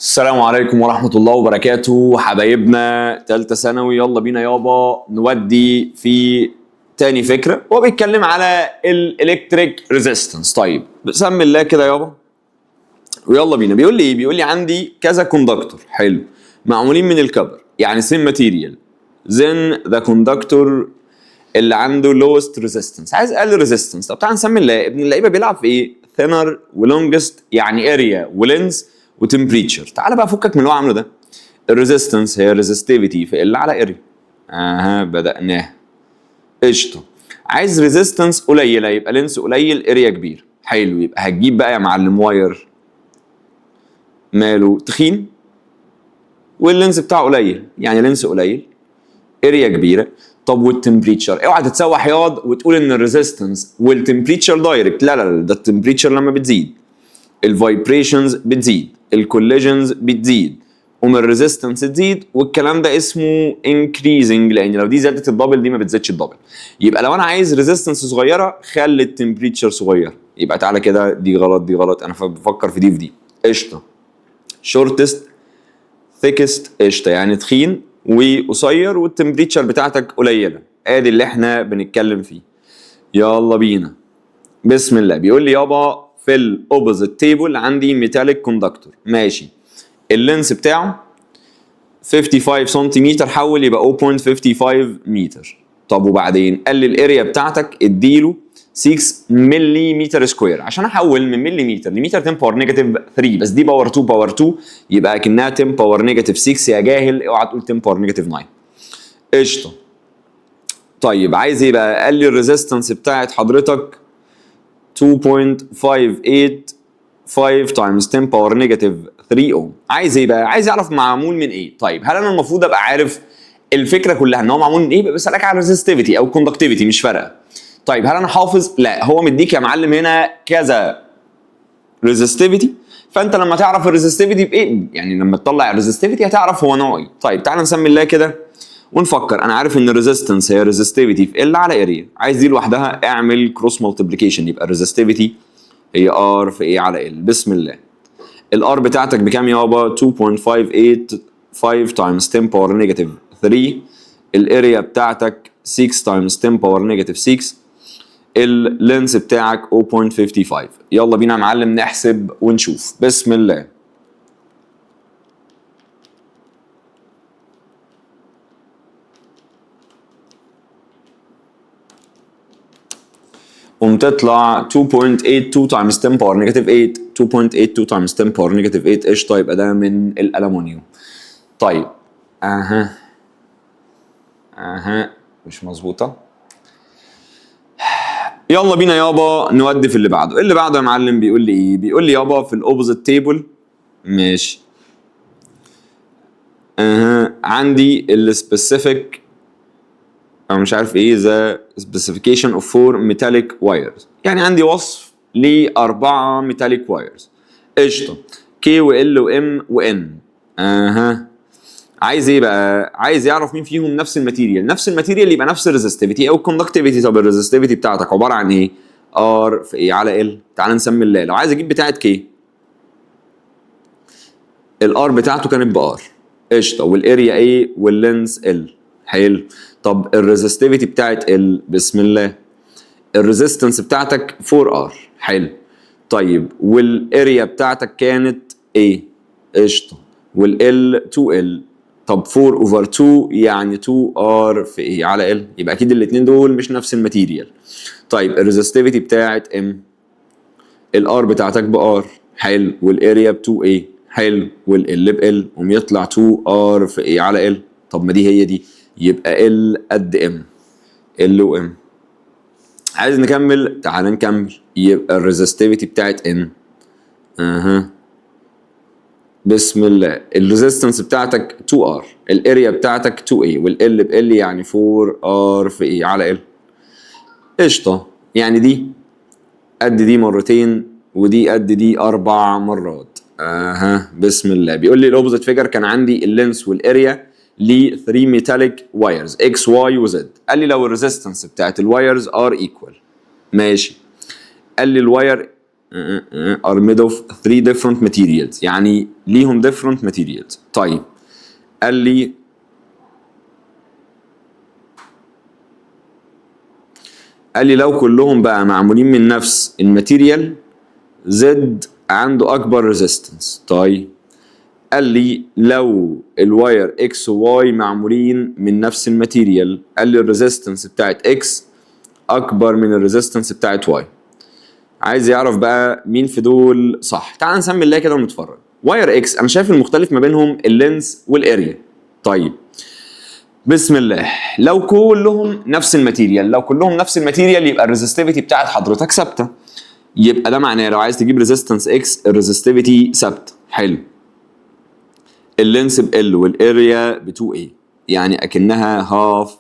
السلام عليكم ورحمة الله وبركاته حبايبنا تالتة ثانوي. يلا بينا يابا نودي في تاني فكرة. هو بيتكلم على الالكتريك ريزيستنس. طيب بسم الله كده يابا ويلا بينا. بيقول لي ايه؟ بيقول لي عندي كذا كوندكتور حلو معمولين من الكبر يعني سيم ماتيريال then the conductor اللي عنده lowest resistance عايز اقل resistance. طب تعال نسمي الله. ابن اللعيبه بيلعب في ايه؟ thinner ولونجست يعني اريا ولينز وتمبريتشر. تعال بقى فكك من اللي هو عامله ده. الريزيستنس هي ريزستيفيتي في ال على اريا. بدأناها قشطه. عايز ريزيستنس قليله يبقى لينس قليل اريا كبير. حلو، يبقى هتجيب بقى يا معلم واير ماله تخين واللينس بتاعه قليل يعني لينس قليل اريا كبيره. طب والتمبريتشر اوعى تتسوح ياض وتقول ان الريزيستنس والتمبريتشر دايركت. لا لا لا، ده التمبريتشر لما بتزيد الفايبريشنز بتزيد الكوليجنز بتزيد الريزيستنس تزيد والكلام ده اسمه انكريزنج، لان لو دي زادت الدبل دي ما بتزيدش الدبل. يبقى لو انا عايز ريزيستنس صغيره خلي التمبريتشر صغير. يبقى تعالى كده دي غلط دي غلط، انا بفكر في دي في دي. قشطه. شورتست ثيكست قشطه يعني تخين وقصير والتمبريتشر بتاعتك قليله. ادي اللي احنا بنتكلم فيه. يلا بينا بسم الله. بيقول لي يابا في الاوبوزيت تيبل عندي ميتاليك كوندكتور ماشي. اللينس بتاعه 55 سنتيمتر حول يبقى 0.55 متر. طب وبعدين قال لي الاريا بتاعتك اديله 6 ملي سكوير. عشان احول من ملي لمتر 10 باور نيجاتيف 3 بس دي باور 2 باور 2 يبقى اكنها 10 باور نيجاتيف 6 يا جاهل. اوعى تقول 10 باور نيجاتيف 9. قشطه. طيب عايز ايه بقى؟ قال لي الريزيستنس بتاعت حضرتك 2.585 تايمز 10 باور نيجاتيف 3 اوم. عايز ايه بقى؟ عايز يعرف معمول من ايه. طيب هل انا المفروض ابقى عارف الفكره كلها ان هو معمول من ايه؟ بسالك على الريزستيفيتي او الكوندكتيفيتي مش فارقه. طيب هل انا حافظ؟ لا، هو مديك يا معلم هنا كذا ريزستيفيتي، فانت لما تعرف الريزستيفيتي بايه يعني لما تطلع الريزستيفيتي هتعرف هو نوعه ايه. طيب تعال نسمي الله كده ونفكر. انا عارف ان الريزستنس هي ريزستيفيتي في ال على اريا. عايز دي لوحدها اعمل كروس مالتيبليكيشن يبقى الريزستيفيتي هي ار في ايه على ال. بسم الله. الار بتاعتك بكام يابا؟ 2.585 تايمز 10 باور نيجاتيف 3. الاريا بتاعتك 6 تايمز 10 باور نيجاتيف 6. اللينس بتاعك 0.55. يلا بينا يا معلم نحسب ونشوف. بسم الله. تطلع 2.82 تايمز 10 باور نيجاتيف 8. 2.82 تايمز 10 باور نيجاتيف 8 قشطه. يبقى ده من الالومنيوم. طيب مش مظبوطه. يلا بينا يابا نودي في اللي بعده. اللي بعده يا معلم بيقول لي ايه؟ بيقول لي يابا في الاوبوزيت تيبل ماشي. عندي السبيسيفيك او مش عارف ايه ذا specification of 4 metallic wires. يعني عندي وصف لاربعه ميتاليك وايرز. قشطه. كي وال وام وان. عايز ايه بقى؟ عايز يعرف مين فيهم نفس الماتيريال. نفس الماتيريال يبقى نفس الريزستيفيتي او الكوندكتيفيتي. طب الريزستيفيتي بتاعتك عباره عن ايه؟ ار في ايه على ال. تعال نسمي الله. لو عايز اجيب بتاعه كي الار بتاعته كانت بار قشطه والاريا ايه واللينس ال. حلو. طب الريزستيفيتي بتاعت ال. بسم الله. الريزيستنس بتاعتك 4 ار. حلو. طيب والاريا بتاعتك كانت ايه؟ قشطه. والال 2 ال. طب 4 اوفر 2 يعني 2 ار في ايه على ال. يبقى اكيد الاثنين دول مش نفس الماتيريال. طيب الريزستيفيتي بتاعت ام الار بتاعتك بار. حلو. والاريا ب 2 ايه. حلو. والال بال يطلع 2 ار في ايه على ال. طب ما دي هي دي. يبقى ال قد ام. ال وام. عايز نكمل؟ تعال نكمل. يبقى الريزستيفيتي بتاعت ان بسم الله. الريزستنس بتاعتك 2 ار. الاريا بتاعتك 2 اي والال بال يعني 4 ار في اي على ال. قشطه. يعني دي قد دي مرتين ودي قد دي 4 مرات. بسم الله. بيقول لي الاوبوزيت فيجر كان عندي اللينس والاريا ل 3 ميتاليك وايرز اكس واي وزد. قال لي لو الريزستنس بتاعت الوايرز ار ايكوال ماشي. قال لي الواير are made of 3 different materials، يعني ليهم different materials. طيب قال لي لو كلهم بقى معمولين من نفس الماتيريال زد عنده اكبر ريزيستنس. طيب قال لي لو الواير اكس وواي معمولين من نفس الماتيريال، قال لي الريزيستنس بتاعت اكس اكبر من الريزيستنس بتاعت واي. عايز يعرف بقى مين في دول صح. تعال نسمي الله كده ونتفرج. واير اكس انا شايف المختلف ما بينهم اللينس والاريا. طيب بسم الله، لو كلهم نفس الماتيريال، يبقى الريزستيفيتي بتاعت حضرتك ثابته. يبقى ده معناه لو عايز تجيب ريزيستنس اكس الريزستيفيتي ثابته. حلو. اللينس ب ال والاريا ب 2 a، يعني اكنها هاف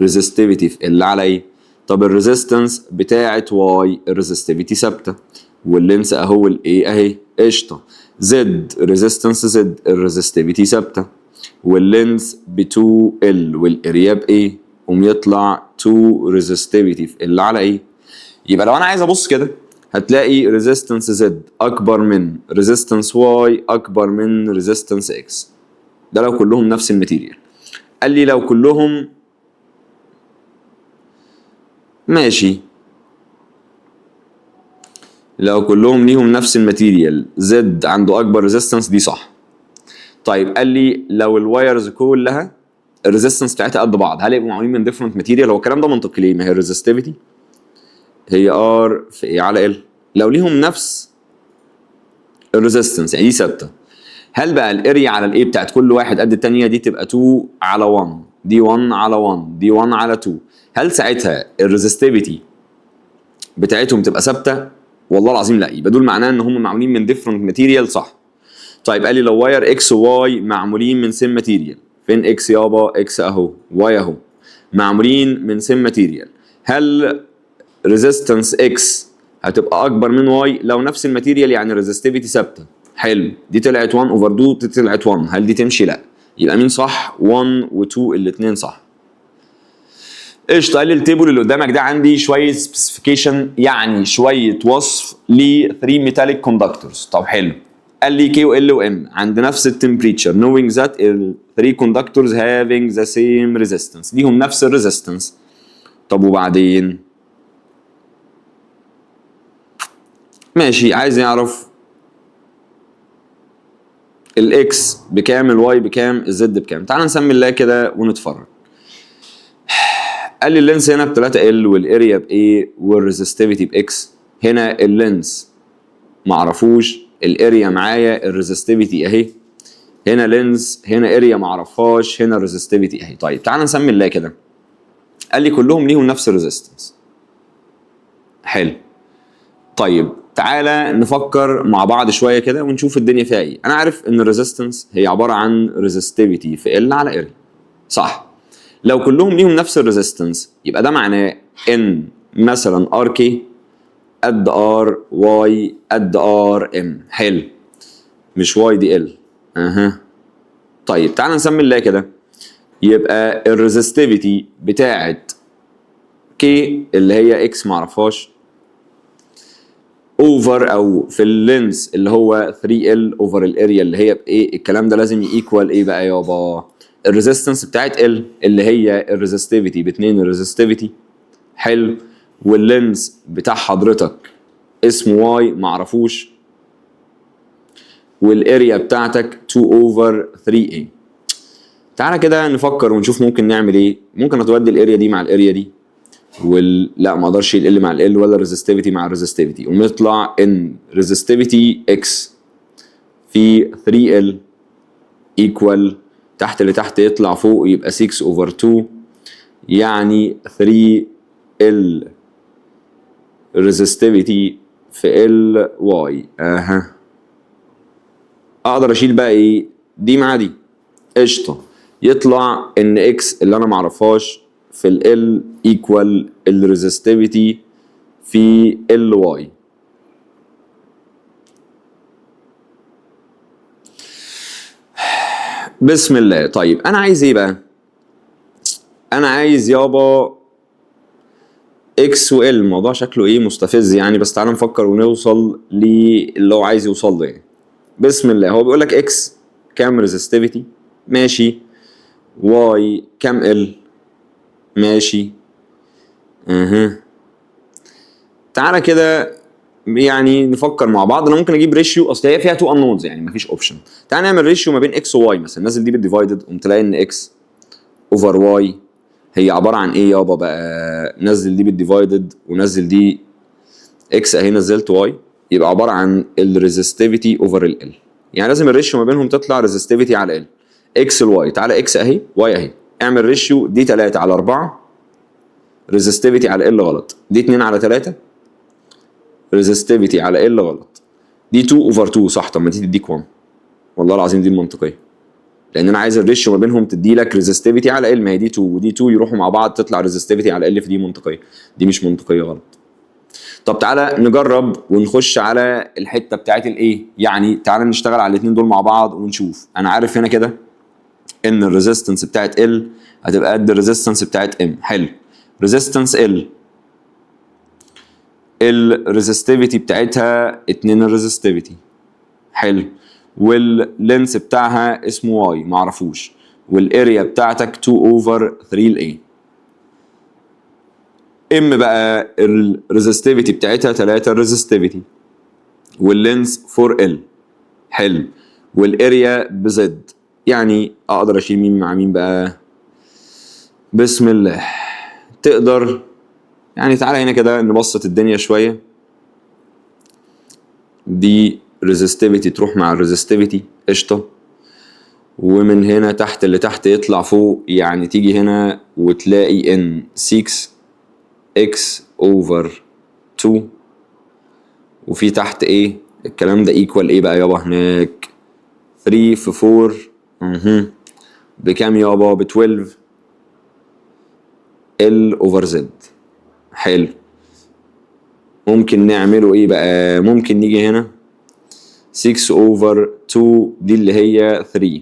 ريزستيفيتي في ال على ايه. طب الريزيستنس بتاعت واي الريزستيفيتي ثابته، واللينس اهو الاي اهي قشطه. زد ريزيستنس زد الريزستيفيتي ثابته، واللينس ب 2 ال والاريا بايه، قوم يطلع 2 ريزستيفيتي في ال على ايه. يبقى لو انا عايز ابص كده هتلاقي ريزيستنس زد اكبر من ريزيستنس واي اكبر من ريزيستنس اكس. ده لو كلهم نفس الماتيريال. قال لي لو كلهم ماشي، لو كلهم ليهم نفس الماتيريال زد عنده اكبر ريزيستنس، دي صح. طيب قال لي لو الوايرز كلها الريزيستنس بتاعتها قد بعض، هل يبقوا معمولين من ديفرنت ماتيريال؟ هو الكلام ده منطقي ليه؟ ما هي الريزستيفيتي هي ار في ايه على ال. لو ليهم نفس الريزيستنس يعني دي ثابته، هل بقى الاريا على الايه بتاعت كل واحد قد الثانيه؟ دي تبقى 2 على 1، دي 1 على 1، دي 1 على 2. هل ساعتها الريزستيفيتي بتاعتهم تبقى ثابته؟ والله العظيم لا. يبقى دول معناه ان هم معمولين من ديفرنت ماتيريال، صح. طيب قال لي لو واير اكس وواي معمولين من سيم ماتيريال، فين اكس يابا؟ اكس اهو، واي اهو، معمولين من سيم ماتيريال، هل ريزيستنس اكس هتبقى اكبر من واي لو نفس الماتيريال؟ يعني ريزستيفيتي ثابته. حلو، دي طلعت 1 اوفر 2، دي طلعت 1، هل دي تمشي؟ لا. يبقى مين صح؟ 1 و2 الاثنين صح. قشطه. قال لي التيبل اللي قدامك ده عندي شويه سبيسيفيكيشن، يعني شويه وصف ل 3 ميتاليك كوندكتورز. طب حلو. قال لي كي و ال و ام عند نفس التمبريتشر knowing that ال 3 conductors having the same resistance، ليهم نفس الريزيستنس. طب وبعدين ماشي، عايز يعرف الاكس بكام، الواي بكام، الزد بكام. تعال نسمي الله كده ونتفرج. قال لي اللينس هنا ب 3 ال والاريا بايه والريزستيفيتي باكس. هنا اللينس معرفوش، الاريا معايا، الريزستيفيتي اهي. هنا لينس، هنا اريا معرفهاش، هنا الريزستيفيتي اهي. طيب تعال نسمي الله كده. قال لي كلهم ليهم نفس الريزستنس. حلو. طيب تعالى نفكر مع بعض شويه كده ونشوف الدنيا فيها ايه. انا عارف ان الريزستنس هي عباره عن ريزستيفيتي في ال على اريا، صح. لو كلهم ليهم نفس الريزستنس يبقى ده معناه ان مثلا ار كي قد ار واي قد ار ام. حلو، مش واي دي ال. اها. طيب تعال نسمي الله كده. يبقى الريزستيفيتي بتاعت كي اللي هي اكس معرفهاش اوفر، او في اللينس اللي هو 3 ال اوفر الاريا اللي هي بايه. الكلام ده لازم ييكوال ايه بقى يابا؟ الريزستنس بتاعت ال اللي هي الريزستيفيتي ب 2 الريزستيفيتي. حلو. واللينس بتاع حضرتك اسمه واي معرفوش، والاريا بتاعتك 2 اوفر 3 a. تعالى كده نفكر ونشوف ممكن نعمل ايه. ممكن اتودي الاريا دي مع الاريا دي، لا ما اقدرش ال مع ال ولا الريزستيفيتي مع الريزستيفيتي، ونطلع ان ريزستيفيتي اكس في 3 ال ايكوال تحت لتحت يطلع فوق يبقى 6 اوفر 2، يعني 3 ال ريزستيفيتي في ال واي. اها. اقدر اشيل بقى ايه دي مع دي، قشطه. يطلع ان اكس اللي انا معرفهاش في ال ايكوال الريزستيفيتي في ال واي. بسم الله. طيب انا عايز ايه بقى؟ انا عايز يابا اكس وال. الموضوع شكله ايه مستفز يعني، بس تعالى نفكر ونوصل للي هو عايز يوصل له يعني. بسم الله. هو بيقول لك اكس كام ريزستيفيتي، ماشي. واي كام ال، ماشي. تعالى كده يعني نفكر مع بعض. انا ممكن اجيب ريشيو، اصل هي فيها تو انونز يعني مفيش اوبشن. تعالى نعمل ريشيو ما بين اكس وواي مثلا. نازل دي بالديفايدد، قمت تلاقي ان اكس اوفر واي هي عباره عن ايه يابا بقى؟ نزل دي بالديفايدد ونزل دي اكس اهي، نزلت واي، يبقى عباره عن الريزستيفيتي اوفر ال. يعني لازم الريشيو ما بينهم تطلع ريزستيفيتي على ال. اكس الواي، تعالى اكس اهي واي اهي، اعمل ريشيو دي 3 على 4 ريزستيفيتي على ال غلط، دي 2 على 3 ريزستيفيتي على ال غلط، دي 2 اوفر 2 صح. طب ما دي تديك 1، والله العظيم دي المنطقيه، لان انا عايز الريشيو ما بينهم تدي لك ريزستيفيتي على ال. ما هي دي 2 ودي 2 يروحوا مع بعض تطلع ريزستيفيتي على ال، فدي منطقيه. دي مش منطقيه، غلط. طب تعالى نجرب ونخش على الحته بتاعت الايه، يعني تعالى نشتغل على الاثنين دول مع بعض ونشوف. انا عارف هنا كده ان الريزيستنس بتاعت ال هتبقى قد الريزيستنس بتاعت ام. حلو. ريزيستنس ال، الريزستيفيتي بتاعتها 2 الريزستيفيتي. حلو. واللينس بتاعها اسمه واي معرفوش، والاريا بتاعتك 2 اوفر 3 الاي. ام بقى الريزستيفيتي بتاعتها 3 الريزستيفيتي، واللينس 4 ال. حلو. والاريا بزد، يعني اقدر اشيل مين مع مين بقى؟ بسم الله. تقدر يعني تعالى هنا كده نبسط الدنيا شويه. دي ريزستيفيتي تروح مع الريزستيفيتي قشطه، ومن هنا تحت اللي تحت يطلع فوق، يعني تيجي هنا وتلاقي ان 6 اكس اوفر 2، وفي تحت ايه الكلام ده ايكوال ايه بقى يابا هناك؟ 3 في 4 بكام يابا؟ ب 12 ال اوفر زد. حلو. ممكن نعمله ايه بقى؟ ممكن نيجي هنا 6 اوفر 2 دي اللي هي 3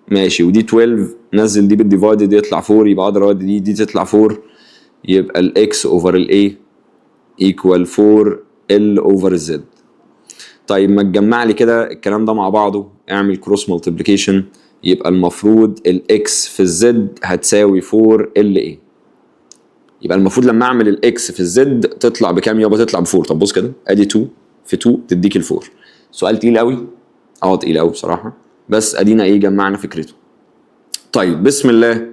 ماشي، ودي 12 نزل دي بالديفايدد يطلع 4، يبقى اقدر اودي دي تطلع 4، يبقى الاكس اوفر الاي ايكوال 4 ال اوفر الزد. طيب ما تجمع لي كده الكلام ده مع بعضه، اعمل كروس مالتيبليكيشن، يبقى المفروض الاكس في الزد هتساوي 4 ال اي. يبقى المفروض لما اعمل الاكس في الزد تطلع بكام يابا؟ تطلع ب 4. طب بص كده، ادي 2 في 2 تديك ال 4. سؤال تقيل قوي، تقيل قوي بصراحه، بس ادينا ايه جمعنا فكرته. طيب بسم الله،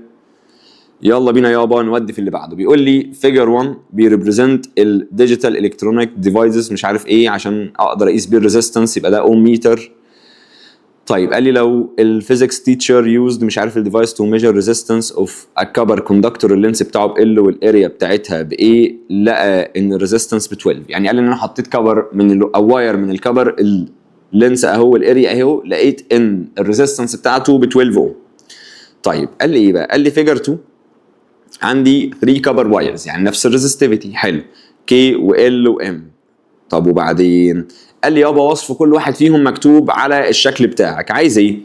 يلا بينا يابا نودي في اللي بعده. بيقول لي فيجر 1 بيريبريزنت الديجيتال الكترونيك ديفايسز مش عارف ايه عشان اقدر اقيس بيه الريزيستنس، يبقى ده اوم ميتر. طيب قال لي لو الفيزيكس تيتشر يوزد مش عارف الديفايس تو ميجر ريزيستنس اوف ا كبر كوندكتور، اللينس بتاعه بال والاريا بتاعتها بايه، لقى ان الريزيستنس ب 12. يعني قال لي ان انا حطيت كبر من او واير من الكبر، اللينس اهو الاريا اهو، لقيت ان الريزيستنس بتاعته ب 12 اوم. طيب قال لي ايه بقى؟ قال لي فيجر 2 عندي 3 كبر وايرز يعني نفس الريزستيفيتي. حلو. كي وال وام. طب وبعدين؟ قال لي يابا وصف كل واحد فيهم مكتوب على الشكل بتاعك، عايز ايه؟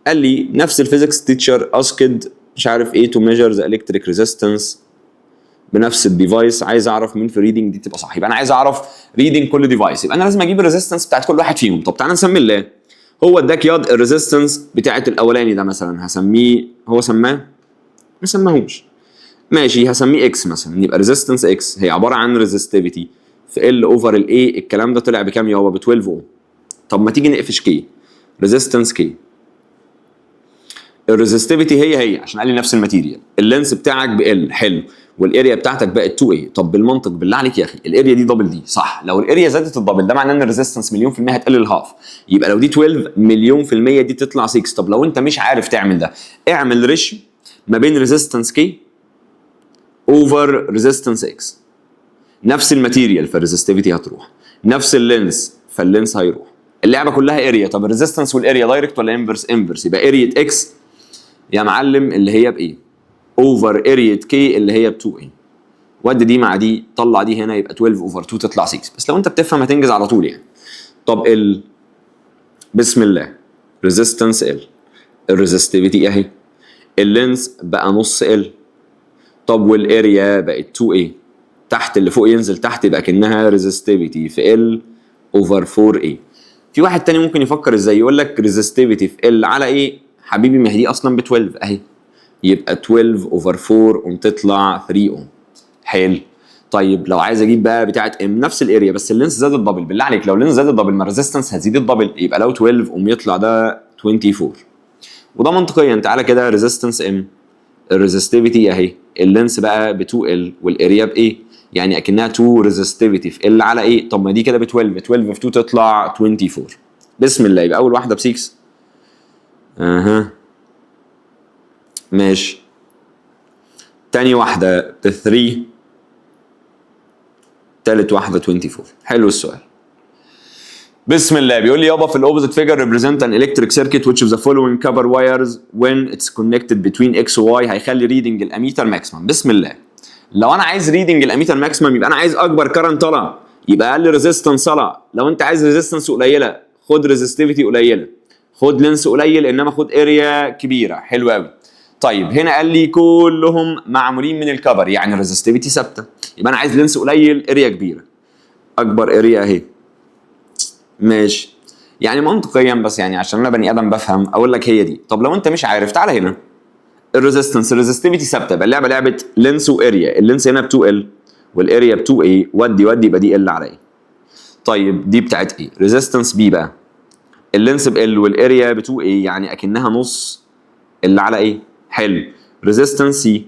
قال لي نفس الفيزيكس تيتشر اسكد مش عارف ايه تو ميجر ذا الكتريك ريزيستنس بنفس الديفايس، عايز اعرف مين في ريدنج دي تبقى صح. يبقى انا عايز اعرف ريدنج كل ديفايس، يبقى انا لازم اجيب الريزيستنس بتاعت كل واحد فيهم. طب تعالى نسمي الله. هو اداك ياض الريزيستنس بتاعت الاولاني ده مثلا هسميه، هو سماه ما سماهوش، ماشي هسميه اكس مثلا، يبقى ريزيستنس اكس هي عباره عن ريزيستيفيتي في ال اوفر الاي. الكلام ده طلع بكام يابا؟ ب 12 اوم. طب ما تيجي نقفش كي، ريزيستنس كي، الريزيستيفيتي هي عشان قال لي نفس الماتيريال، اللينس بتاعك بال. حلو. والاريا بتاعتك بقت 2 اي. طب بالمنطق بالله عليك يا اخي الاريا دي دبل دي صح؟ لو الاريا زادت الدبل ده معناه ان الريزيستنس مليون في المية هتقلل هاف، يبقى لو دي 12 مليون في المية دي تطلع 6. طب لو انت مش عارف تعمل ده، اعمل ريشيو ما بين ريزيستنس كي اوفر ريزيستنس اكس. نفس الماتيريال فالريزستيفيتي هتروح، نفس اللينس فاللينس هيروح، اللعبه كلها اريا. طب الريزيستنس والاريا دايركت ولا انفرس؟ انفرس. يبقى اريا اكس يا معلم اللي هي بايه؟ اوفر اريا كي اللي هي ب 2 اي. ودي دي مع دي، طلع دي هنا يبقى 12 اوفر 2 تطلع 6. بس لو انت بتفهم هتنجز على طول يعني. طب بسم الله، ريزيستنس ال، الريزستيفيتي اهي، اللينس بقى نص ال، طب والاريا بقت 2 اي. تحت اللي فوق ينزل تحت يبقى كأنها ريزستيفيتي في ال اوفر 4 a. في واحد تاني ممكن يفكر ازاي، يقول لك ريزستيفيتي في ال على ايه حبيبي، ما هي دي اصلا ب 12 اهي، يبقى 12 اوفر 4 قوم تطلع 3 اوم. حلو. طيب لو عايز اجيب بقى بتاعه ام نفس الاريا بس اللينس زاد الدبل، بالله عليك لو اللينس زاد الدبل ما الريزستنس هتزيد الدبل، يبقى لو 12 قوم يطلع ده 24. وده منطقيا تعالى كده ريزستنس ام، الريزستيفيتي اهي، اللينس بقى ب 2 ال والاريا بايه، يعني اكنها 2 ريزستيفيتي في ال على ايه، طب ما دي كده ب 12، 12 في 2 تطلع 24. بسم الله، يبقى اول واحده ب 6 ماشي، تاني واحده ب 3، تالت واحده 24. حلو السؤال. بسم الله، بيقول لي يابا في الاوبوزيت فيجر represent an electric circuit which of the following cover wires when it's connected between x و y هيخلي ريدنج الاميتر ماكسيمم. بسم الله، لو انا عايز ريدنج الاميتر ماكسيمم يبقى انا عايز اكبر كرنت طلع يبقى اقل ريزيستنس طلع، لو انت عايز ريزيستنس قليله خد ريزستيفيتي قليله، خد لينس قليل انما خد اريا كبيره. حلو قوي. طيب هنا قال لي كلهم معمولين من الكفر يعني الريزستيفيتي ثابته، يبقى انا عايز لينس قليل اريا كبيره، اكبر اريا اهي. ماشي، يعني منطقيا بس يعني عشان انا بني ادم بفهم اقول لك هي دي. طب لو انت مش عارف تعالى هنا، الريزستيفيتي ثابته، يبقى اللعبه لعبه لينس واريا، اللينس هنا ب 2 ال والاريا ب 2 a، ودي يبقى دي ال على ايه. طيب دي بتاعت ايه؟ ريزيستنس بي بقى، اللينس ب ال والاريا ب 2 a يعني اكنها نص اللي على ايه. حلو. ريزيستنس سي،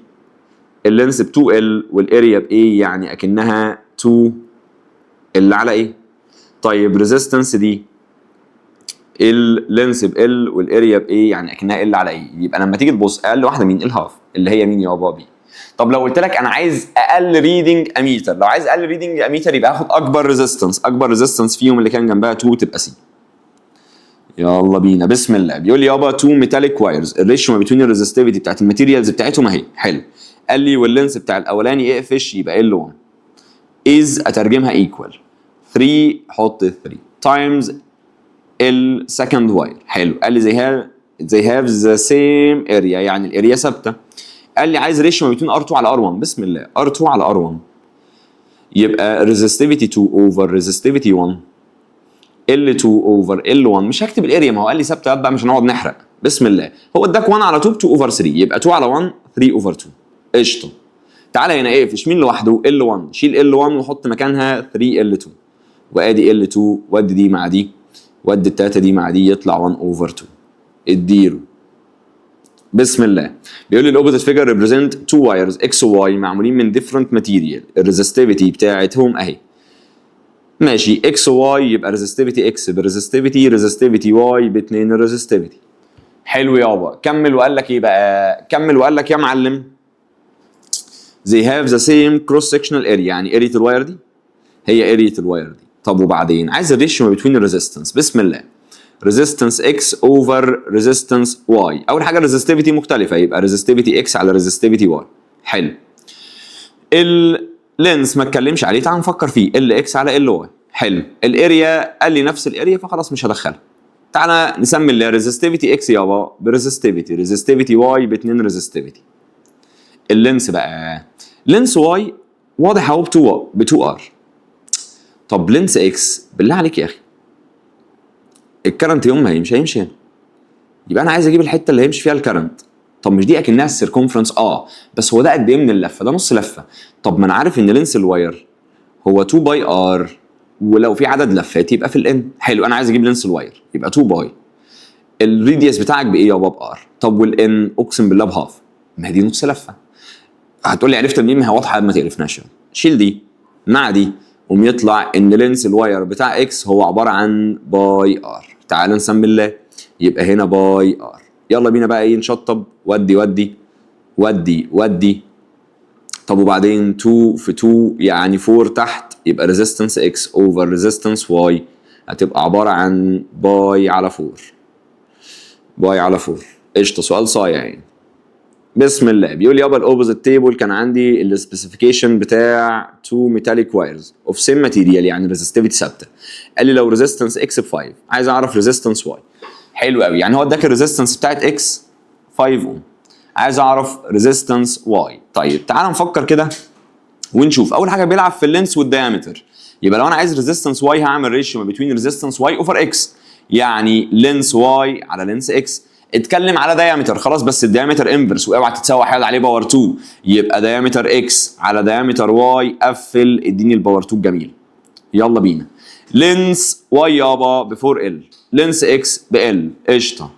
اللينس ب 2 ال والاريا ب a يعني اكنها 2 اللي على ايه. طيب ريزيستنس دي، اللينس ب ال والاريا ب a يعني اكنها ال على ايه، يبقى لما تيجي تبص اقل واحده مين؟ الهاف، اللي هي مين يا بابي. طب لو قلت لك انا عايز اقل ريدنج اميتر، لو عايز اقل ريدنج اميتر يبقى هاخد اكبر ريزيستنس، اكبر ريزيستنس فيهم اللي كان جنبها 2 تبقى سي. يلا بينا بسم الله. بيقول لي يابا 2 ميتاليك وايرز الريشيو ما بين الريزستيفيتي بتاعت الماتيريالز بتاعتهم اهي. حلو. قال لي واللينس بتاع الاولاني اقفش يبقى ال 1 از اترجمها ايكوال 3، حط 3 تايمز السكند واير. حلو. قال لي they have the same area يعني الاريا ثابته. قال لي عايز ريشيو ما بين R2 على R1. بسم الله، R2 على R1 يبقى resistivity 2 over resistivity 1 L2 over L1. مش هكتب الاريا ما هو قال لي ثابته بقى مش هنقعد نحرق. بسم الله، هو اداك 1 على 2 ب 2 over 3 يبقى 2 على 1 3 over 2. قشطه. تعالى هنا اقفش مين لوحده؟ L1، شيل L1 وحط مكانها 3 L2 وادي L2 ودي دي مع دي ودي التلاته دي مع دي يطلع 1 over 2. اديله. بسم الله. بيقول لي الاوبوزيت فيجر ريبريزنت تو وايرز اكس وواي معمولين من ديفرنت ماتيريال، الريزستيفيتي بتاعتهم اهي. ماشي، اكس وواي يبقى ريزستيفيتي اكس بريزستيفيتي واي ب 2 الريزستيفيتي. حلو يابا. كمل وقال لك ايه بقى؟ كمل وقال لك يا معلم they have the same cross sectional area يعني اريا الواير دي هي اريا الواير دي. طب وبعدين عايز الريشيو ما بين الريزستنس. بسم الله، resistance x over resistance y. اول حاجه resistivity مختلفه يبقى resistivity x على resistivity y. حلو. اللينس ما اتكلمش عليه، تعال نفكر فيه، ال x على ال y. حلو. الاريا قال لي نفس الاريا فخلاص مش هدخلها. تعالى نسمي اللي resistivity x يابا بريزستيفيتي resistivity y ب 2 resistivity. اللينس بقى لينس y واضح اهو ب 2 r. طب لينس x بالله عليك يا اخي الكرنت يوم ما هيمشي هنا، يبقى انا عايز اجيب الحته اللي هيمشي فيها الكرنت. طب مش دي اكنها السيركمفرنس؟ بس هو ده قد ايه من اللفه؟ ده نص لفه. طب ما انا عارف ان لينس الواير هو 2 باي ار ولو في عدد لفات يبقى في الان. حلو، انا عايز اجيب لينس الواير يبقى 2 باي، الريديوس بتاعك بايه يابا؟ بار. طب والان اقسم بالله بهاف، ما هي دي نص لفه. هتقول لي عرفت منين؟ ما هي واضحه ما تقرفناش. شيل دي مع دي قوم يطلع ان لينس الواير بتاع اكس هو عباره عن باي ار. تعال نسمي الله، يبقى هنا باي ار. يلا بينا بقى ايه نشطب، ودي ودي ودي ودي. طب وبعدين 2 في 2 يعني 4 تحت يبقى ريزيستنس اكس اوفر ريزيستنس واي هتبقى عباره عن باي على 4. باي على 4. قشطه. سؤال صايع يعني. بسم الله. بيقول يابا الاوبوزيت تيبل كان عندي السبيسيفيكيشن بتاع 2 ميتاليك وايرز اوف سيم ماتيريال يعني ريزستيفيتي ثابته. قال لي لو ريزيستنس اكس ب 5 عايز اعرف ريزيستنس واي. حلو قوي، يعني هو اداك الريزيستنس بتاعت اكس 5 اوم، عايز اعرف ريزيستنس واي. طيب تعال نفكر كده ونشوف. اول حاجه بيلعب في اللينس والديامتر، يبقى لو انا عايز ريزيستنس واي هعمل ريشيو ما بين ريزيستنس واي اوفر اكس، يعني لينس واي على لينس اكس. اتكلم على دايمتر خلاص، بس الدايمتر انفرس واوعى تتسوى حاجه عليه باور 2، يبقى دايمتر اكس على دايمتر واي، قفل اديني الباور 2 الجميل. يلا بينا. لينس واي يابا ب 4 ال، لينس اكس ب ال، قشطه.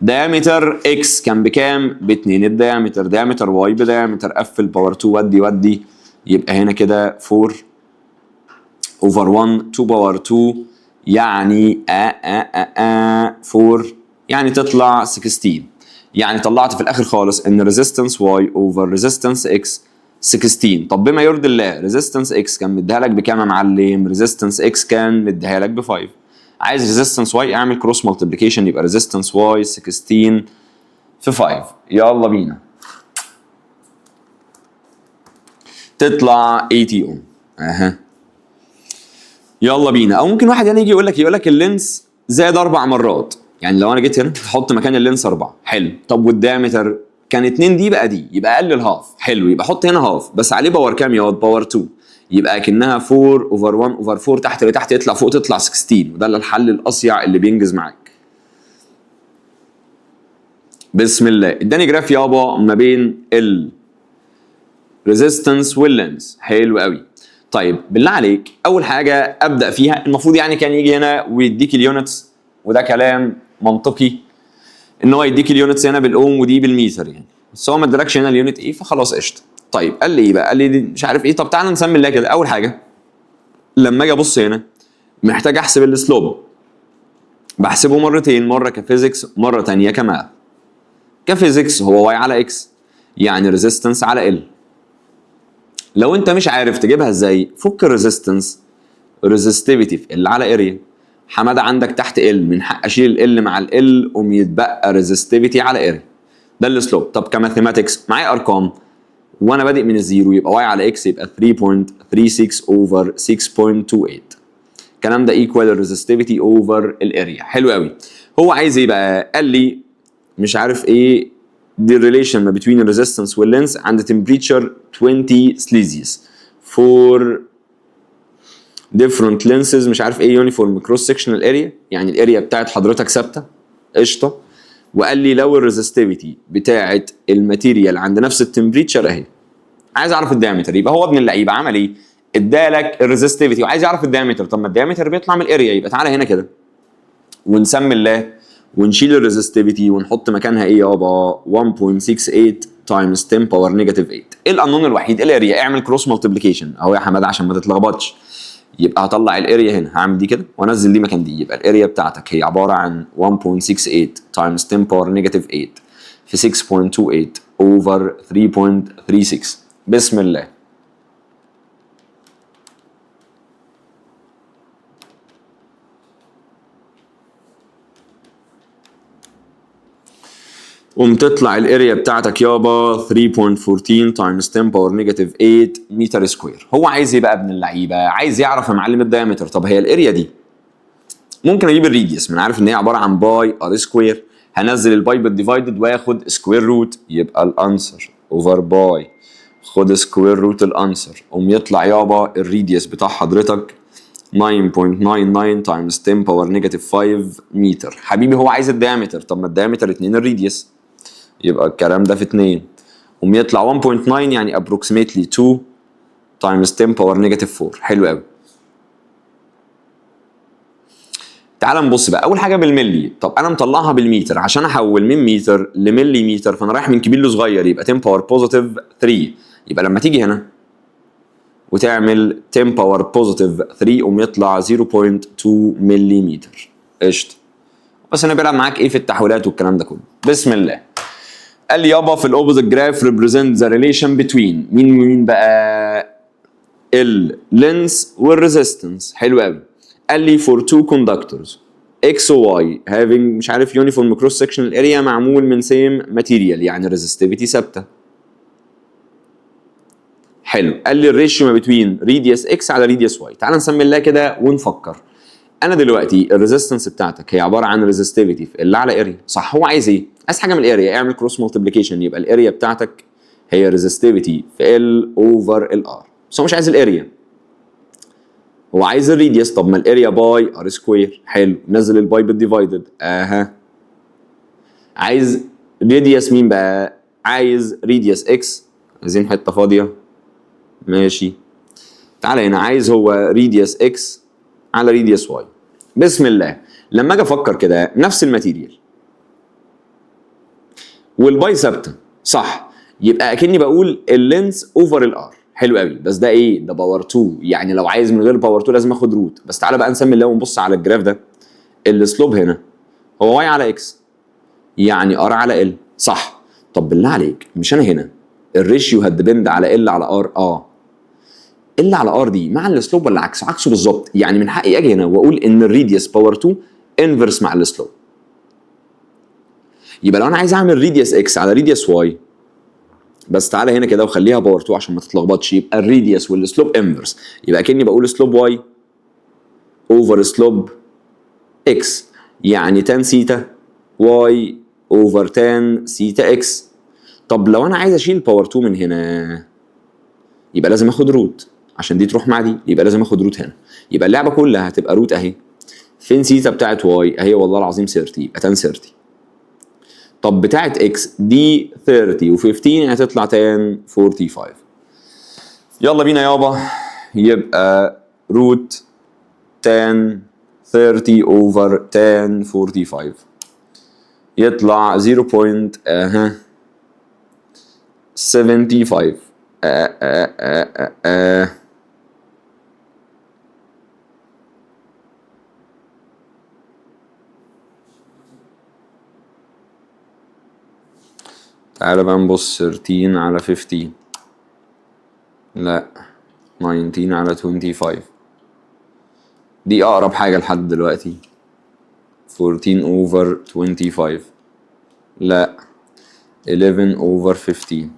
دايمتر اكس كان بكام؟ ب 2 الدايمتر، دايمتر واي بدايمتر، قفل باور 2 ودي، يبقى هنا كده 4 اوفر 1 2 باور 2 يعني 4 يعني تطلع 16. يعني طلعت في الاخر خالص ان ريزيستنس واي اوفر ريزيستنس اكس 16. طب بما يرضي الله، ريزيستنس اكس كان مديها لك بكام يا معلم؟ ريزيستنس اكس كان مديها لك ب 5. عايز ريزيستنس واي اعمل كروس مالتيبليكيشن، يبقى ريزيستنس واي 16 في 5. يلا بينا. تطلع 80 اوم. يلا بينا. او ممكن واحد يعني يجي يقول لك اللينس زاد 4 مرات، يعني لو انا جيت هنا تحط مكان اللينس 4. حلو. طب والدايمتر كان 2 دي بقى دي، يبقى قلل هاف. حلو، يبقى حط هنا هاف بس عليه باور كام يا واد؟ باور 2. يبقى اكنها 4 اوفر 1 اوفر 4 تحت لتحت يطلع فوق تطلع 16، وده الحل الاصيع اللي بينجز معاك. بسم الله. اداني جراف يابا ما بين الريزيستنس واللينس. حلو قوي. طيب بالله عليك اول حاجه ابدا فيها، المفروض يعني كان يجي هنا ويديك اليونتس، وده كلام منطقي ان هو يديك اليونتس هنا بالاوم ودي بالميتر يعني، بس هو ما ادالكش هنا اليونت ايه، فخلاص قشطه. طيب قال لي ايه بقى؟ قال لي دي مش عارف ايه. طب تعالى نسمي الله كده. اول حاجه لما اجي ابص هنا محتاج احسب السلوب، بحسبه مرتين، مره كفيزيكس مره ثانيه كماث. كفيزيكس هو واي على اكس، يعني ريزيستنس على ال. لو انت مش عارف تجيبها ازاي، فك الريزيستنس ريزيستيفيتي في ال على اريا. حماده عندك تحت ال، من حق اشيل ال مع ال قوم يتبقى ريزيستيفيتي على اريا. ده السلوب. طب كماثيماتكس معايا ارقام وانا بادئ من الزيرو، يبقى واي على اكس يبقى 3.36 اوفر 6.28. الكلام ده ايكوال الريزيستيفيتي اوفر الاريا. حلو قوي. هو عايز ايه بقى؟ قال لي مش عارف ايه دي الريليشن ما بين الريزيستنس واللينس عند تمبريتشر 20 سليزيوس فور different lenses مش عارف ايه uniform cross sectional area، يعني الاريا بتاعت حضرتك ثابته. قشطه. وقال لي لو الريزستيفيتي بتاعت الماتيريال عند نفس التمبريتشر اهي، عايز اعرف الدايمتر. يبقى هو ابن اللعيبه عمل ايه؟ ادالك الريزستيفيتي وعايز يعرف الدايمتر. طب ما الدايمتر بيطلع من الاريا، يبقى تعالى هنا كده ونسمي الله ونشيل الريزستيفيتي ونحط مكانها ايه يابا؟ 1.68 تايمز 10 باور نيجاتيف 8. ايه القانون الوحيد؟ الاريا. اعمل كروس مالتيبليكيشن اهو يا حماده عشان ما تتلخبطش. يبقى هطلع الاريا هنا، هعمل دي كده وانزل دي مكان دي، يبقى الاريا بتاعتك هي عباره عن 1.68 تايمز 10 باور نيجاتيف 8 في 6.28 اوفر 3.36. بسم الله. تطلع الاريا بتاعتك يابا 3.14 تايمز 10 باور نيجاتيف 8 متر سكوير. هو عايز ايه بقى ابن اللعيبه؟ عايز يعرف يا معلم الدايمتر. طب هي الاريا دي ممكن اجيب الريديوس، من عارف ان هي عباره عن باي ار سكوير، هنزل الباي بالديفايدد واخد سكوير روت، يبقى الانسر اوفر باي خد سكوير روت الانسر، يطلع يابا الريديوس بتاع حضرتك 9.99 تايمز 10 باور نيجاتيف 5 متر. حبيبي هو عايز الدايمتر. طب ما الدايمتر 2 الريديوس، يبقى الكلام ده في 2 يطلع 1.9 يعني approximately 2 times 10 باور نيجاتيف 4. حلو قوي. تعال نبص بقى. اول حاجه بالملي. طب انا مطلعها بالمتر عشان احول من متر لملي متر، فانا رايح من كبير لصغير، يبقى 10 باور بوزيتيف 3. يبقى لما تيجي هنا وتعمل 10 باور بوزيتيف 3 يطلع 0.2 ملي. قشطه. بس انا بلعب معاك ايه في التحويلات والكلام ده كله. بسم الله. قال لي يابا في الاوبوزيت جراف ريبريزنت ذا ريليشن بتوين مين ومين بقى؟ اللينس والريزيستنس. حلو قوي. قال لي for two conductors X و Y having مش عارف uniform cross sectional area معمول من same material، يعني resistivity ثابته. حلو. قال لي الريشيو ما بين radius X على radius Y. تعال نسمي الله كده ونفكر. انا دلوقتي الريزيستنس بتاعتك هي عباره عن ريزستيفيتي في ال على اريا، صح؟ هو عايز ايه؟ عايز حاجه من الاريا، اعمل كروس مالتيبليكيشن، يبقى الاريا بتاعتك هي ريزستيفيتي في ال اوفر الار. بس هو مش عايز الاريا، هو عايز الريديوس. طب ما الاريا باي ار سكوير، حلو، نزل الباي بالديفايدد. عايز ريديوس مين بقى؟ عايز ريديوس اكس، عايزين حته فاضيه، ماشي. تعالى هنا، عايز هو ريديوس اكس على ريديوس واي. بسم الله، لما اجي افكر كده نفس الماتيريال والباي ثابته، صح؟ يبقى اكني بقول اللينس اوفر الار. حلو قوي، بس ده ايه؟ ده باور 2، يعني لو عايز من غير باور 2 لازم اخد روت. بس تعالى بقى نسمي الله ونبص على الجراف ده. السلوب هنا هو واي على اكس، يعني ار على ال، صح؟ طب بالله عليك، مش انا هنا الريشيو هتدبند على ال على ار؟ ال على ار دي مع السلوب ولا عكسه؟ عكسه بالظبط. يعني من حقي اجي هنا واقول ان الريديوس باور 2 انفرس مع السلوب. يبقى لو انا عايز اعمل ريديوس اكس على ريديوس واي، بس تعالى هنا كده وخليها باور 2 عشان ما تتلخبطش، يبقى الريديوس والسلوب انفرس. يبقى كاني بقول سلوب واي اوفر سلوب اكس، يعني تان سيتا واي اوفر تان سيتا اكس. طب لو انا عايز اشيل باور 2 من هنا، يبقى لازم اخد روت عشان دي تروح مع دي، يبقى لازم اخد روت هنا. يبقى اللعبه كلها هتبقى روت اهي. فين سيتا بتاعت واي؟ اهي والله العظيم 30، يبقى تان 30. طب بتاعت اكس دي 30 و15 هتطلع تان 45. يلا بينا يابا، يبقى روت تان 30 اوفر تان 45 يطلع 0.75. تعالى بقى نبص 13 على 15، لا 19 على 25، دي أقرب حاجة لحد دلوقتي. 14 over 25، لا 11 over 15.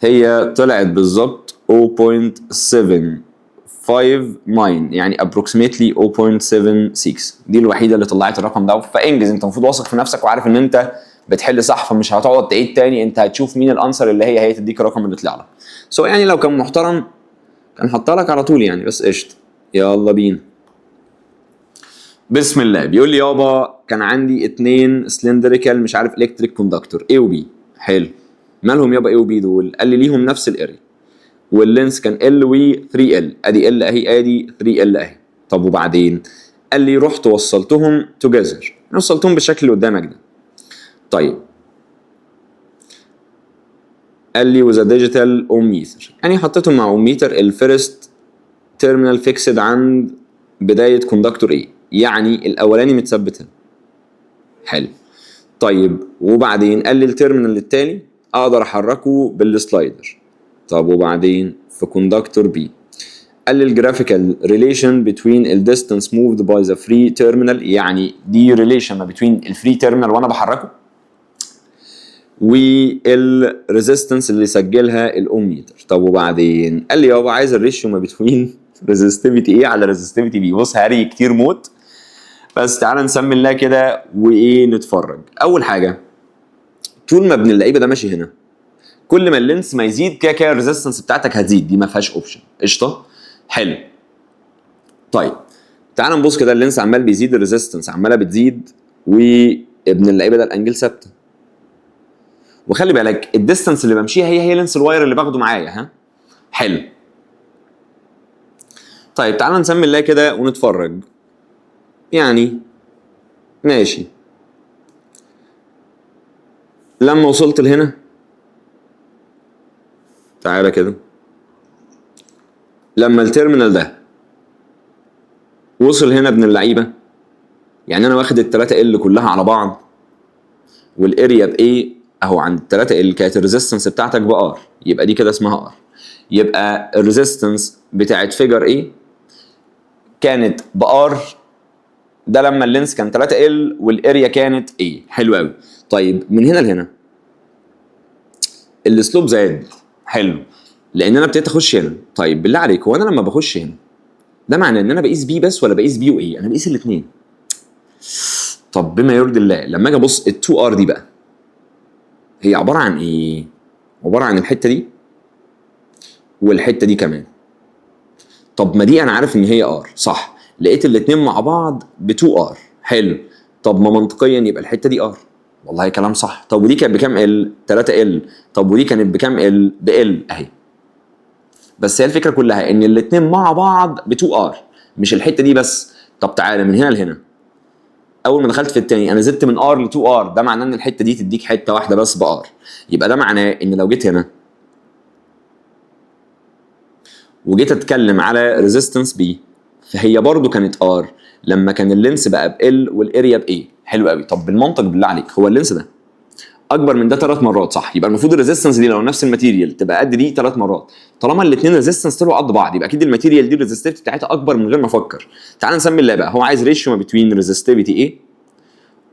هي طلعت بالظبط 0.759، يعني approximately 0.76. دي الوحيدة اللي طلعت الرقم ده. فانجز، انت المفروض واثق في نفسك وعارف ان انت بتحل صح، فمش هتقعد تعيد تاني، انت هتشوف مين الانسر اللي هي تديك الرقم اللي طلع لك. سو يعني لو كان محترم كان حطها لك على طول يعني، بس قشطه. يلا بينا. بسم الله، بيقول لي يابا كان عندي 2 سلندريكال مش عارف الكتريك كوندكتور A و B. حلو، مالهم يابا A و B دول؟ قال لي ليهم نفس الاريا، واللينس كان ال و 3 ال، ادي ال اهي، ادي 3 ال اهي. طب وبعدين؟ قال لي رحت وصلتهم توجذر، وصلتهم بالشكل اللي قدامك ده. طيب قال لي وذا ديجيتال اوميتر، يعني حطيتهم مع اوميتر الفيرست تيرمينال فيكسد عند بدايه كوندكتور ايه، يعني الاولاني متثبت هنا. حلو. طيب وبعدين قال لي التيرمينال التاني اقدر احركه بالسلايدر. طب وبعدين في كوندكتور بي قال لي الجرافيكال ريليشن بتوين الديستانس موفد باي ذا فري تيرمينال، يعني دي ريليشن ما بين الفري تيرمينال وانا بحركه والريزيستنس اللي سجلها الاوميتر. طب وبعدين قال لي يابا عايز الريشيو ما بين ريزستيفيتي ايه على ريزستيفيتي بي. بص هاري كتير موت، بس تعالى نسمي الله كده وايه نتفرج. اول حاجه، طول ما ابن اللعيبه ده ماشي هنا، كل ما اللينس ما يزيد كده كده الريزستنس بتاعتك هتزيد، دي ما فيهاش اوبشن. قشطه، حلو. طيب تعالى نبص كده، اللينس عمال بيزيد، الريزستنس عماله بتزيد، وابن اللعيبه ده الانجل ثابته. وخلي بالك الديستانس اللي بمشيها هي لينس الواير اللي باخده معايا. ها، حلو. طيب تعالى نسمي الله كده ونتفرج، يعني ماشي. لما وصلت لهنا، تعالى كده، لما التيرمينال ده وصل هنا ابن اللعيبه، يعني انا واخد ال3 ال كلها على بعض، والاريا بايه اهو عند 3 ال، كانت الريزيستنس بتاعتك بار، يبقى دي كده اسمها ار. يبقى الريزيستنس بتاعت فيجر ايه كانت بار، ده لما اللينس كان 3 ال والاريا كانت ايه. حلو قوي. طيب من هنا لهنا السلوب زاد، حلو، لان انا ابتديت اخش هنا. طيب بالله عليك، هو انا لما بخش هنا ده معناه ان انا بقيس بي بس ولا بقيس بي وايه؟ انا بقيس الاثنين. طب بما يرضي الله، لما اجي ابص ال2 ار دي بقى، هي عباره عن ايه؟ عباره عن الحته دي والحته دي كمان. طب ما دي انا عارف ان هي ار صح، لقيت الاتنين مع بعض ب 2 ار. حلو. طب ما منطقيا يبقى الحته دي ار. والله كلام صح. طب ودي كانت بكام ال؟ 3 ال. طب ودي كانت بكام ال؟ ب ال اهي. بس هي الفكره كلها ان الاتنين مع بعض ب 2 ار، مش الحته دي بس. طب تعالى من هنا لهنا، اول ما دخلت في التاني انا زدت من ار ل 2 ار، ده معناه ان الحته دي تديك حته واحده بس بار. يبقى ده معناه ان لو جيت هنا وجيت اتكلم على ريزيستنس بي، فهي برضو كانت ار لما كان اللينس بقى ب ال والاريا ب ايه. حلو قوي. طب بالمنطق بالله عليك، هو اللينس ده اكبر من ده 3 مرات صح؟ يبقى المفروض الريزيستنس دي لو نفس الماتيريال تبقى قد دي 3 مرات. طالما الاثنين ريزيستنس طلعوا قد بعض، يبقى اكيد الماتيريال دي الريزستيفيتي بتاعتها اكبر من غير ما افكر. تعال نسمي اللعبه. هو عايز ريشيو ما بين ريزستيفيتي ايه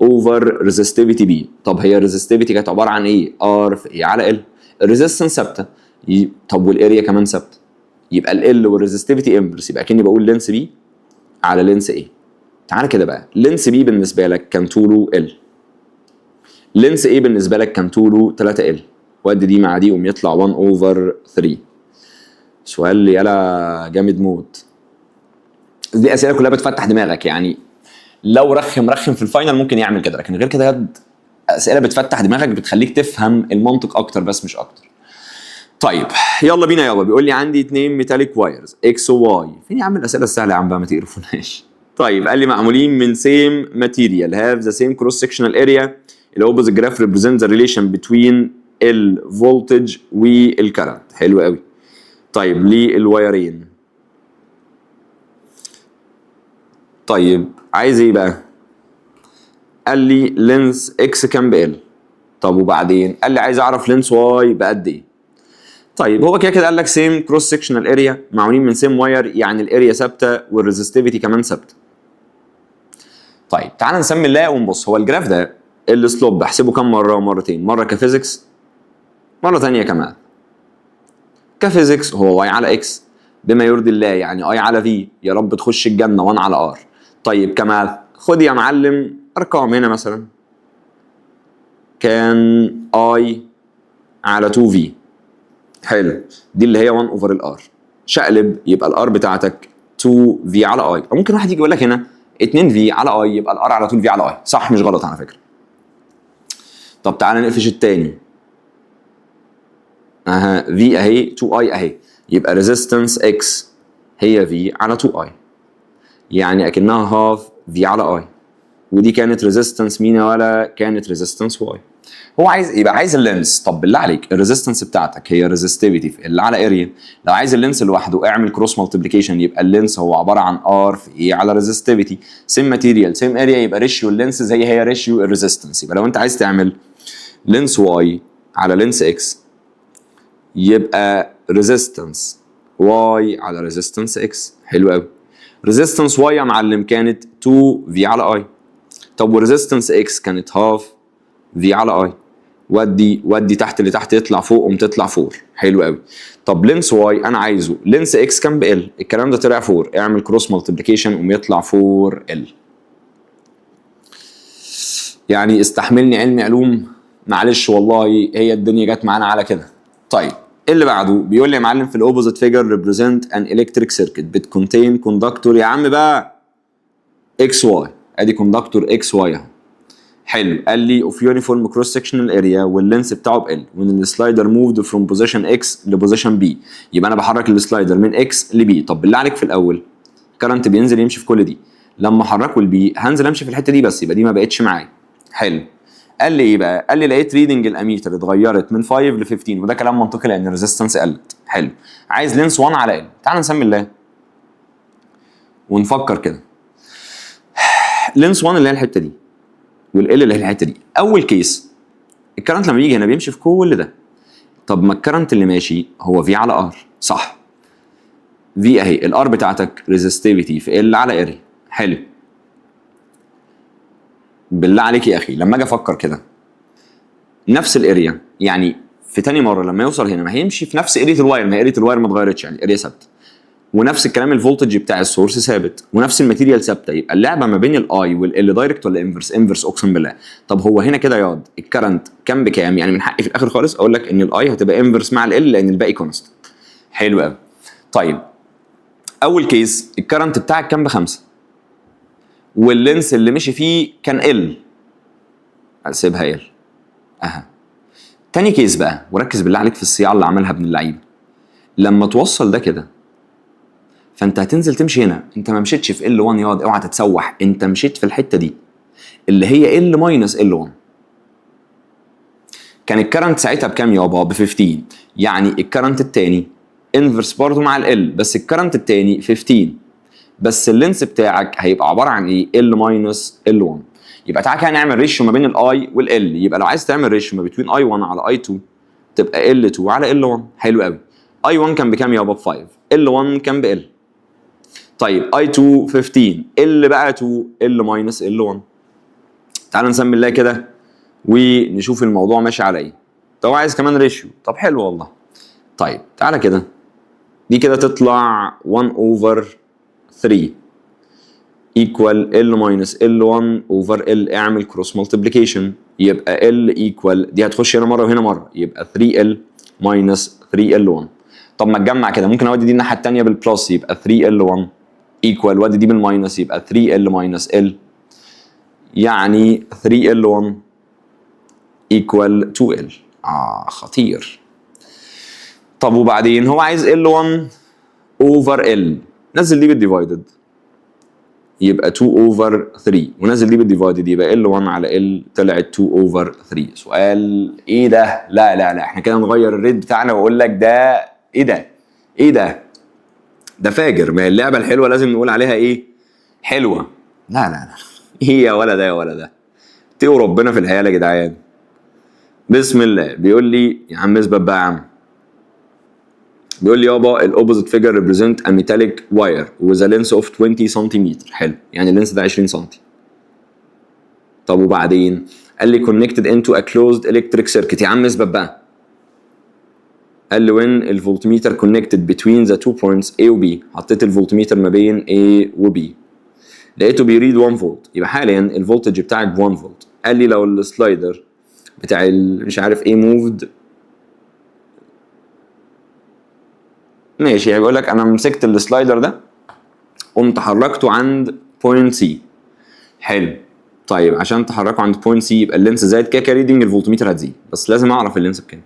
اوفر ريزستيفيتي بي. طب هي الريزستيفيتي كانت عباره عن ايه؟ ار في ايه على ال. الريزيستنس ثابته. طب والاريا كمان ثابته. يبقى ال والريزستيفيتي انفرس، يبقى كاني بقول لينس بي على لينس ايه. تعالى كده بقى، لينس بي بالنسبه لك كان طوله ال، لينس ايه بالنسبه لك كان طوله 3 ال، وادي دي مع دي قوم يطلع 1 اوفر 3. سؤال اللي يلا جامد موت. دي اسئله كلها بتفتح دماغك يعني. لو رخم في الفاينل ممكن يعمل كده، لكن غير كده اسئله بتفتح دماغك بتخليك تفهم المنطق اكتر بس مش اكتر. طيب يلا بينا يابا. بيقول لي عندي 2 ميتاليك وايرز اكس وواي. فين يا عم الاسئله السهله يا عم بقى ما تقرفوناش. طيب قال لي معمولين من سيم ماتيريال هاف ذا سيم كروس سكشنال اريا. الاوبوزيت جراف ريبريزنت ذا ريليشن بتوين الفولتج والكرنت. حلو قوي. طيب للوايرين، طيب عايز ايه بقى؟ قال لي لينس اكس كام بال. طب وبعدين قال لي عايز اعرف لينس واي بقد ايه. طيب هو كده كده قال لك سيم كروس سكشنال اريا معمولين من سيم واير، يعني الاريا ثابته والريزستيفيتي كمان ثابته. طيب تعال نسمي الله ونبص. هو الجراف ده السلوب بحسبه كام مره؟ مرتين، مره كفيزيكس مره ثانيه كمان. كفيزيكس هو واي على اكس بما يرضي الله، يعني اي على في يا رب تخش الجنه 1 على ار. طيب كماث خد يا معلم ارقام. هنا مثلا كان اي على 2 في. حلو. دي اللي هي 1 اوفر الار. شقلب يبقى الار بتاعتك 2 في على اي. او ممكن واحد يجي يقول لك هنا 2 في على اي يبقى الار على 2 في على اي. صح مش غلط على فكره. طب تعالى نقفش التاني. اها في اهي 2 اي اهي، يبقى ريزيستنس اكس هي في على 2 اي، يعني اكنها هاف في على اي. ودي كانت ريزيستنس مين ولا كانت ريزيستنس واي. هو عايز يبقى عايز اللينس. طب بالله عليك الريزيستنس بتاعتك هي ريزستيفيتي في اللي على اريا. لو عايز اللينس لوحده اعمل كروس مالتيبليكيشن، يبقى اللينس هو عباره عن ار في ايه على ريزستيفيتي. سيم ماتيريال سيم اريا، يبقى ريشيو اللينس زي هي ريشيو الريزيستنس. يبقى لو انت عايز تعمل لينس واي على لينس اكس يبقى ريزيستنس واي على ريزيستنس اكس. حلو قوي. ريزيستنس واي يا معلم كانت 2 في على اي. طب وريزيستنس اكس كانت هاف في على اي. ودي تحت اللي تحت يطلع فوق قوم تطلع 4. حلو قوي. طب لينس واي انا عايزه لينس اكس كام بال. الكلام ده طلع 4. اعمل كروس مالتيبليكيشن قوم يطلع 4 ال. يعني استحملني علمي علوم معلش والله هي الدنيا جت معانا على كده. طيب اللي بعده بيقول لي يا معلم في الاوبوزيت فيجر ريبريزنت ان الكتريك سيركت بتكونتين كوندكتور. يا عم بقى اكس واي، ادي كوندكتور اكس واي اهو. حلو. قال لي اوف يونيفورم كروس سكشنال اريا واللينس بتاعه ب ال وان السلايدر موفد فروم بوزيشن اكس لبوزيشن بي. يبقى انا بحرك السلايدر من اكس لبي. طب بالله عليك في الاول كرنت بينزل يمشي في كل دي، لما احركه لبي هنزل امشي في الحته دي بس، يبقى دي ما بقتش معايا. حلو. قال لي ايه بقى؟ قال لي لقيت ريدنج الاميتر اتغيرت من 5 ل 15، وده كلام منطقي لان الريزيستنس قلت. حلو. عايز لينس 1 على ال. تعال نسمي الله ونفكر كده. لينس 1 اللي هي الحته دي والال اللي هي الحته دي. اول كيس الكرنت لما يجي هنا بيمشي في كل ده. طب ما الكرنت اللي ماشي هو في على ار صح؟ في اهي الار بتاعتك ريزستيفيتي في ال على اري. حلو. بالله عليك يا اخي لما اجي افكر كده نفس الاريا، يعني في تاني مره لما يوصل هنا ما هيمشي في نفس اريا الواير. ما هي اريا الواير ما اتغيرتش، يعني الاريا ثابته. ونفس الكلام الفولتج بتاع السورس ثابت ونفس الماتيريال ثابته، يبقى اللعبه ما بين الاي والال دايركت ولا انفرس؟ انفرس اقسم بالله. طب هو هنا كده ياض الكرنت كام بكام؟ يعني من حقي في الاخر خالص اقول لك ان الاي هتبقى انفرس مع ال لان الباقي كونست. حلو قوي. طيب اول كيس الكرنت بتاعك كان ب5 واللينس اللي مشي فيه كان ال، هسيبها ال اها. تاني كيس بقى، وركز بالله عليك في الصياعه اللي عملها ابن اللعيبه، لما توصل ده كده فانت هتنزل تمشي هنا، انت ما مشيتش في ال 1 ياض، اوعى تتسوح، انت مشيت في الحته دي اللي هي ال ماينس ال 1. كان الكرنت ساعتها بكام يابا؟ ب 15. يعني الكرنت التاني انفرس برضه مع ال بس الكرنت التاني 15، بس اللينس بتاعك هيبقى عباره عن ايه؟ ال ماينس ال 1. يبقى تعالى كده نعمل ريشيو ما بين الاي والال، يبقى لو عايز تعمل ريشيو ما بين اي 1 على اي 2 تبقى ال 2 على ال 1. حلو قوي. اي 1 كان بكام يابا؟ ب 5، ال 1 كان ب ال. طيب اي 2 15، ال بقى 2 ال ماينس ال 1. تعالى نسمي الله كده ونشوف الموضوع ماشي على ايه. طب عايز كمان ريشيو، طب حلو والله. طيب تعالى كده دي كده تطلع 1 اوفر 3 ايكوال ال ماينس ال 1 اوفر ال، اعمل كروس مالتيبليكيشن يبقى ال ايكوال دي هتخش هنا مره وهنا مره يبقى 3 ال ماينس 3 ال 1. طب ما تجمع كده، ممكن اودي دي الناحيه الثانيه بالبلس يبقى 3 ال 1 ايكوال وادي دي بالماينس يبقى 3 ال ماينس ال، يعني 3 ال 1 ايكوال 2 ال. خطير. طب وبعدين هو عايز ال 1 اوفر ال، نزل دي بالديفايدد يبقى 2 اوفر 3 ونزل دي بالديفايدد يبقى ال 1 على ال طلعت 2 اوفر 3. سؤال ايه ده؟ لا احنا كده نغير الريت بتاعنا واقول لك ده ايه ده؟ ايه ده؟ ده فاجر. ما اللعبه الحلوه لازم نقول عليها ايه؟ حلوه. لا ايه يا ولا ده يا ولا ده؟ اتقوا ربنا في الحياه يا جدعان. بسم الله. بيقول لي يا عم اثبت بقى يا عم. بيقول لي يابا الاوبوزيت فيجر ريبريزنت ا ميتاليك واير with a length of 20 سنتيمتر. حلو، يعني اللينس ده 20 سم. طب وبعدين قال لي connected into a closed electric circuit. يا عم اثبت بقى. قال لي when الفولتميتر connected between the two points A و B، حطيت الفولتميتر ما بين A و B لقيته بيريد 1 فولت، يبقى حاليا الفولتج بتاعك ب 1 فولت. قال لي لو السلايدر بتاع مش عارف ايه موفد، ماشي، يعني بيقول لك انا مسكت السلايدر ده قمت حركته عند بوينت سي. حلو. طيب عشان تحركه عند بوينت سي يبقى اللينس زايد كده ريدنج الفولتميتر هتزيد، بس لازم اعرف اللينس بكام.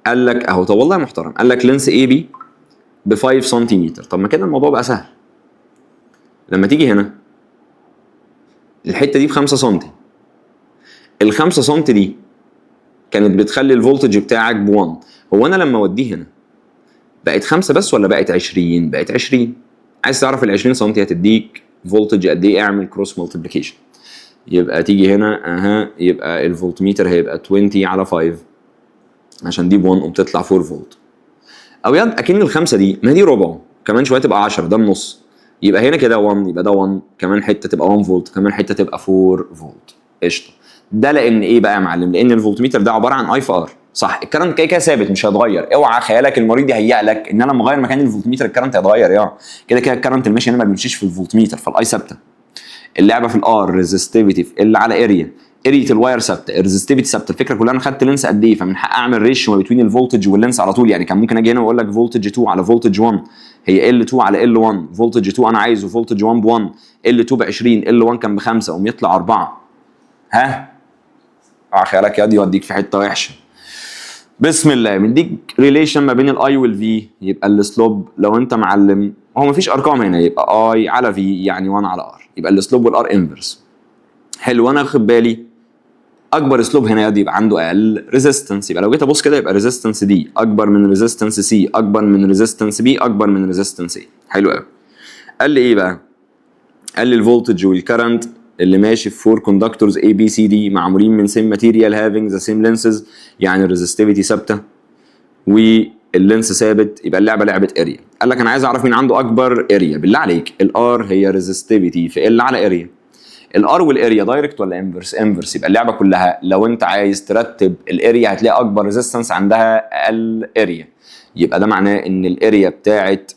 قال لك اهو، طب والله محترم، قال لك لينس اي بي ب 5 سنتيمتر. طب ما كده الموضوع بقى سهل. لما تيجي هنا الحته دي ب 5 سم، ال 5 سم دي كانت بتخلي الفولتج بتاعك ب 1. هو انا لما اوديه هنا بقت 5 بس ولا بقت 20؟ بقت 20. عايز تعرف ال 20 سم هتديك فولتج قد ايه؟ اعمل كروس مالتيبليكيشن يبقى تيجي هنا يبقى الفولتميتر هيبقى 20 على 5 عشان دي ب 1 قمت تطلع 4 فولت. او يد اكن الخمسه دي ما دي ربع، كمان شويه تبقى 10، ده النص، يبقى هنا كده 1 يبقى ده 1 كمان حته تبقى 1 فولت كمان حته تبقى 4 فولت. قشطه. ده لان ايه بقى يا معلم؟ لان الفولتميتر ده عباره عن اي في ار، صح؟ الكرنت كده كده ثابت مش هيتغير. اوعى خيالك المريض يهيأ لك ان انا لما اغير مكان الفولتميتر الكرنت هيتغير. يا كده كده الكرنت الماشي هنا ما بيمشيش في الفولتميتر، فالاي ثابته. اللعبه في الار ريزستيفيتي في ال على اريا الواير ثابته، الريزستيفيتي ثابته. الفكره كلها انا خدت لينس قد ايه، فمن حق اعمل ريشيو ما بين الفولتج واللينس على طول. يعني كان ممكن اجي هنا واقول لك فولتج 2 على فولتج 1 هي ال 2 على ال 1، فولتج 2 انا عايزه فولتج 1 ب 1، ال 2 ب 20 ال 1 كان ب5 قوم يطلع 4. خيالك يا دي يوديك في حته وحشه. بسم الله. مديك ريليشن ما بين الاي والفي، يبقى السلوب لو انت معلم هو مفيش ارقام هنا يبقى اي على في يعني 1 على ار، يبقى السلوب والار انفرس. حلو. انا واخد بالي اكبر سلوب هنا يبقى عنده اقل ريزيستنس، يبقى لو جيت ابص كده يبقى ريزيستنس دي اكبر من ريزيستنس سي اكبر من ريزيستنس بي اكبر من ريزيستنس اي. حلو قوي. قال لي ايه بقى؟ قال لي الفولتج والكرنت اللي ماشي في 4 كوندكتورز A B C D معمولين من سيم ماتيريال هافينج ذا سيم لينسز، يعني الريزستيفيتي ثابته واللينس ثابت، يبقى اللعبه لعبه اريا. قال لك انا عايز اعرف مين عنده اكبر اريا. بالله عليك الار هي ريزستيفيتي في ال على اريا. الار والاريا دايركت ولا انفرس؟ انفرس. يبقى اللعبه كلها لو انت عايز ترتب الاريا هتلاقي اكبر ريزيستنس عندها اقل اريا، يبقى ده معناه ان الاريا بتاعت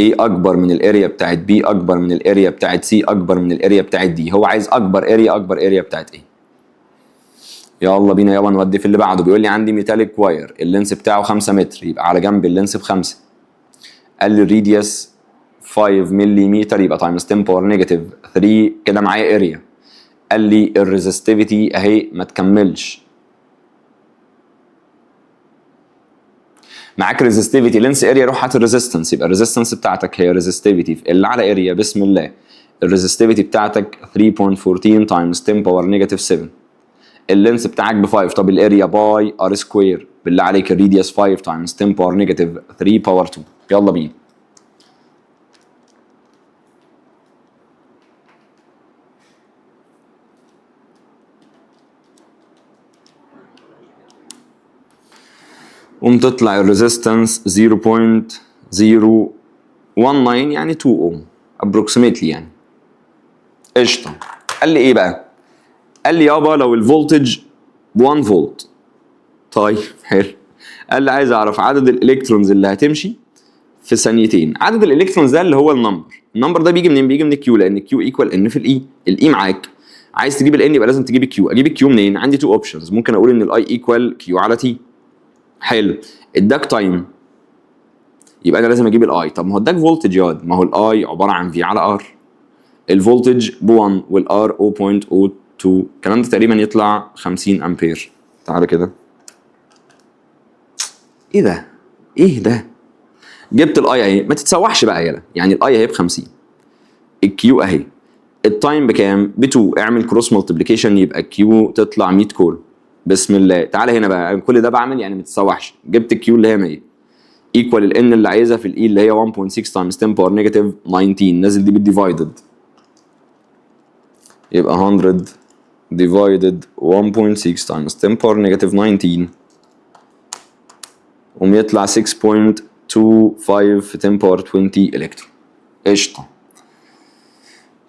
A اكبر من الاريا بتاعت B اكبر من الاريا بتاعت C اكبر من الاريا بتاعت D. هو عايز اكبر اريا بتاعت A. يلا بينا يابا نودي في اللي بعده. بيقول لي عندي ميتاليك واير اللينس بتاعه 5 متر، يبقى على جنب اللينس ب5. قال لي الريديوس 5 ملم يبقى تايمز 10 باور نيجاتيف 3 كده معايا اريا. قال لي الريزستيفيتي اهي ما تكملش. معاك ريزستيفيتي لينس اريا، روح هات الريزستنس. يبقى الريزستنس بتاعتك هي ريزستيفيتي في ال على اريا. بسم الله. الريزستيفيتي بتاعتك 3.14 تايمز 10 باور نيجاتيف 7. اللينس بتاعك ب 5. طب الاريا باي ار سكوير. بالله عليك الريديوس 5 تايمز 10 باور نيجاتيف 3 باور 2. يلا بينا. قوم تطلع الريزيستنس 0.019 يعني 2 اوم ابروكسيمتلي يعني. قشطه. قال لي ايه بقى؟ قال لي يابا لو الفولتج ب 1 فولت. طيب حلو. قال لي عايز اعرف عدد الالكترونز اللي هتمشي في ثانيتين. عدد الالكترونز ده اللي هو النمبر ده بيجي منين؟ بيجي من الكيو، لان الكيو ايكوال ان في الاي. الاي معاك، عايز تجيب الان يبقى لازم تجيب الكيو. اجيب الكيو منين؟ عندي تو اوبشنز. ممكن اقول ان الاي ايكوال كيو على تي. حلو. اداك تايم يبقى انا لازم اجيب الاي. طب ما هو اداك فولتج ياض، ما هو الاي عباره عن في على ار. الفولتج ب 1 والار 0.02. الكلام ده تقريبا يطلع 50 امبير. تعالى كده. ايه ده؟ ايه ده؟ جبت الاي اهي، ما تتسوحش بقى يلا. يعني الاي اهي ب 50، الكيو اهي، التايم بكام؟ ب 2. اعمل كروس ملتبليكيشن يبقى الكيو تطلع 100 كول. بسم الله. تعالى هنا بقى، كل ده بعمل يعني ما تتسوحش. جبت الكيو اللي هي 100 ايكوال الان اللي عايزها في الاي اللي هي 1.6 تايمز 10 باور نيجاتيف 19. نازل دي بالديفايدد يبقى 100 ديفايدد 1.6 تايمز 10 باور نيجاتيف 19 قوم يطلع 6.25 في 10 باور 20 الكترون. قشطه.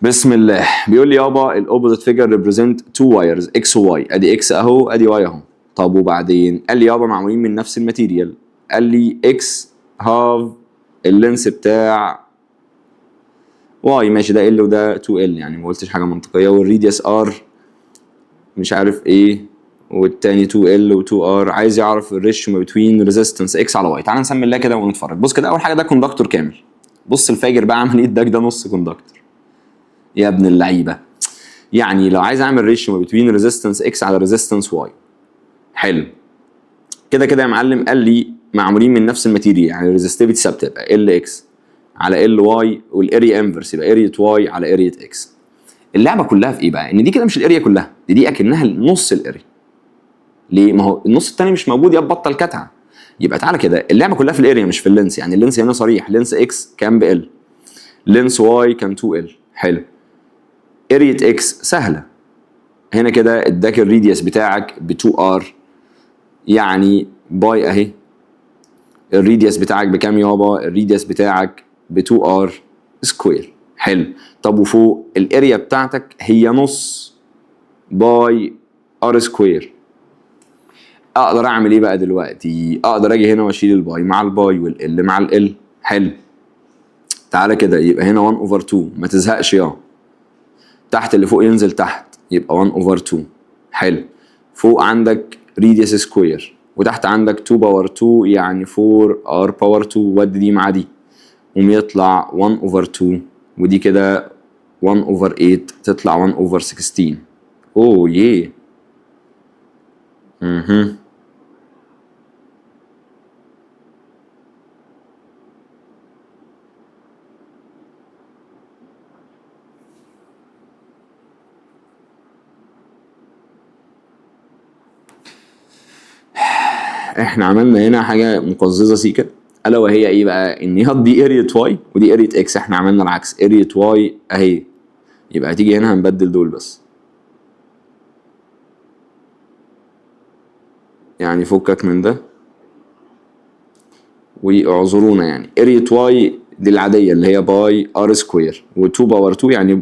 بسم الله. بيقول لي يابا الاوبوزيت فيجر ريبريزنت تو وايرز اكس وواي. ادي اكس اهو ادي واي اهو. طب وبعدين؟ قال لي يابا معمولين من نفس الماتيريال. قال لي اكس هاف اللينس بتاع واي. ماشي، ده ال وده 2 ال يعني ما قلتش حاجه منطقيه. والريديوس ار مش عارف ايه، والتاني 2 ال و2 ار. عايز يعرف الريشيو ما بين ريزيستنس اكس على واي. تعال نسمي الله كده ونتفرج. بص كده، اول حاجه ده كوندكتور كامل. بص الفاجر بقى عمل ايه؟ ده نص كوندكتور يا ابن اللعيبه. يعني لو عايز اعمل ريشيو ما بين ريزيستنس اكس على ريزيستنس واي. حلو كده كده يا معلم. قال لي معمولين من نفس الماتيريال، يعني الريزستيفيتي ثابته يبقى ال اكس على ال واي، والاريا انفرس يبقى اريا واي على اريا اكس. اللعبه كلها في ايه بقى؟ ان دي كده مش الاريا كلها، دي اكنها نص الاريا. ليه؟ ما هو النص الثاني مش موجود، يا بطل كتعه. يبقى تعالى كده، اللعبه كلها في الاريا مش في اللينس. يعني اللينس هنا صريح، لينس اكس كان بال، لينس واي كان 2 ال. حلو. اريا اكس سهله. هنا كده اداك الريديوس بتاعك ب 2 ار، يعني باي اهي. الريديوس بتاعك بكام يابا؟ الريديوس بتاعك ب 2 ار سكوير. حلو. طب وفوق الاريا بتاعتك هي نص باي ار سكوير. اقدر اعمل ايه بقى دلوقتي؟ اقدر اجي هنا واشيل الباي مع الباي والال مع ال. حلو. تعالى كده يبقى هنا 1 اوفر 2. ما تزهقش يا تحت، اللي فوق ينزل تحت يبقى 1 اوفر 2. حلو. فوق عندك ريديوس سكوير، وتحت عندك 2 باور 2 يعني 4 ار باور 2. ودي دي مع دي قوم يطلع 1 اوفر 2، ودي كده 1 اوفر 8 تطلع 1 اوفر 16. اوه يه. احنا عملنا هنا حاجه مقززه سيكا، الا وهي ايه بقى؟ ان دي اريا واي ودي اريا اكس. احنا عملنا العكس، اريا واي اهي. يبقى هتيجي هنا هنبدل دول بس، يعني فكك من ده واعذرونا. يعني اريا واي دي العاديه اللي هي باي ار سكوير، و2 باور 2 يعني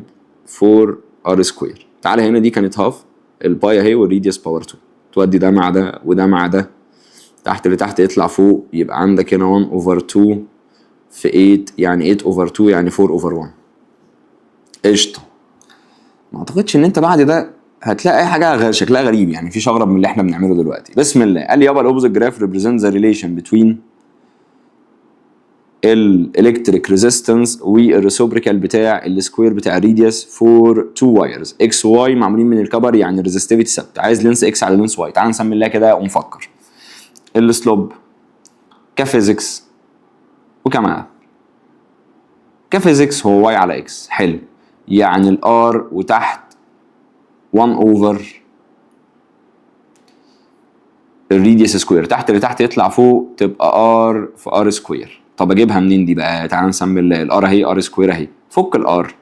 4 ار سكوير. تعالى هنا دي كانت هاف الباي اهي، والريديوس باور 2. تودي ده مع ده وده مع ده، تحت اللي تحت يطلع فوق. يبقى عندك هنا 1 اوفر 2 في 8 يعني 8 اوفر 2 يعني 4 اوفر 1. قشطه. ما اعتقدش ان انت بعد ده هتلاقي اي حاجه شكلها غريب، يعني مفيش اغرب من اللي احنا بنعمله دلوقتي. بسم الله. قال لي يابا الاوبوزيت جراف ريبريزنت ذا ريليشن بتوين الالكتريك ريزيستنس والريسوبريكال بتاع السكوير بتاع الريديوس فور تو وايرز اكس واي معمولين من الكبر، يعني الريزستيفيتي ثابته. عايز لينس اكس على لينس واي. تعال نسمي الله كده ونفكر. السلوب كفيزيكس وكمان كفيزيكس هو واي على اكس. حلو. يعني الار وتحت 1 اوفر الريديوس سكوير، تحت اللي تحت يطلع فوق تبقى ار في ار سكوير. طب اجيبها منين دي بقى؟ تعال نسمي الار اهي ار سكوير اهي. فك الار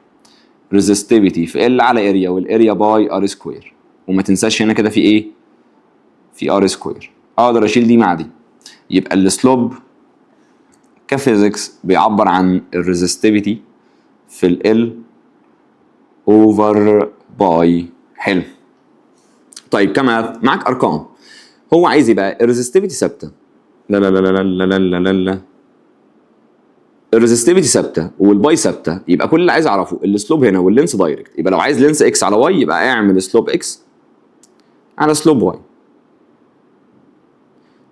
ريزستيفيتي في ال على اريا، والاريا باي ار سكوير. وما تنساش هنا كده في ايه؟ في ار سكوير. اقدر اشيل دي مع دي. يبقى السلوب كفيزيكس بيعبر عن الريزستيفيتي في ال اوفر باي. حلو. طيب كمان معاك ارقام. هو عايز ايه بقى؟ الريزستيفيتي ثابته. لا لا لا لا لا لا لا لا. الريزستيفيتي ثابته والباي ثابته، يبقى كل اللي عايز اعرفه السلوب هنا واللينس دايركت. يبقى لو عايز لينس اكس على واي يبقى اعمل سلوب اكس على سلوب واي.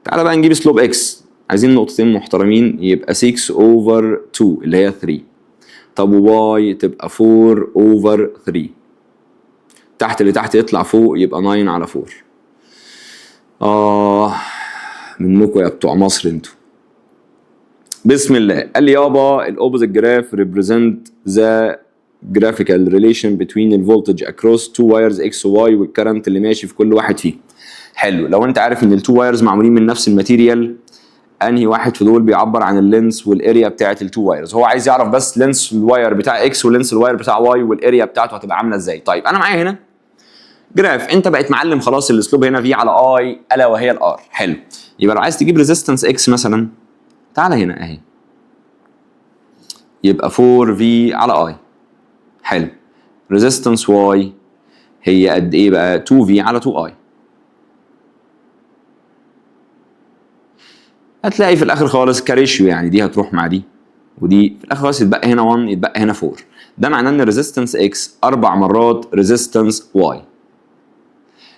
تعالى بقى نجيب سلوب اكس. عايزين نقطتين محترمين، يبقى 6 اوفر 2 اللي هي 3. طب واي تبقى 4 اوفر 3. تحت اللي تحت يطلع فوق يبقى 9 على 4. منكم يا بتوع مصر انتوا. بسم الله. قال لي يابا الاوبوزيت جراف ريبريزنت ذا جرافيكال ريليشن بتوين الفولتج اكروس تو وايرز اكس وواي والكرنت اللي ماشي في كل واحد فيهم. حلو. لو انت عارف ان التو وايرز معمولين من نفس الماتيريال، انهي واحد في دول بيعبر عن اللينس والاريا بتاعه التو وايرز؟ هو عايز يعرف بس لينس الواير بتاع اكس ولينس الواير بتاع واي والاريا بتاعته هتبقى عامله ازاي. طيب انا معايا هنا جراف. انت بقيت معلم خلاص الاسلوب هنا في على اي الا وهي الار. حلو. يبقى لو عايز تجيب ريزيستنس اكس مثلا، تعالى هنا اهي، يبقى 4 في على اي. حلو. ريزيستنس واي هي قد ايه بقى؟ 2 في على 2 اي. هتلاقي في الاخر خالص كاريشيو، يعني دي هتروح مع دي ودي، في الاخر خالص يتبقى هنا 1 يتبقى هنا 4. ده معناه ان ريزيستنس اكس 4 مرات ريزيستنس واي.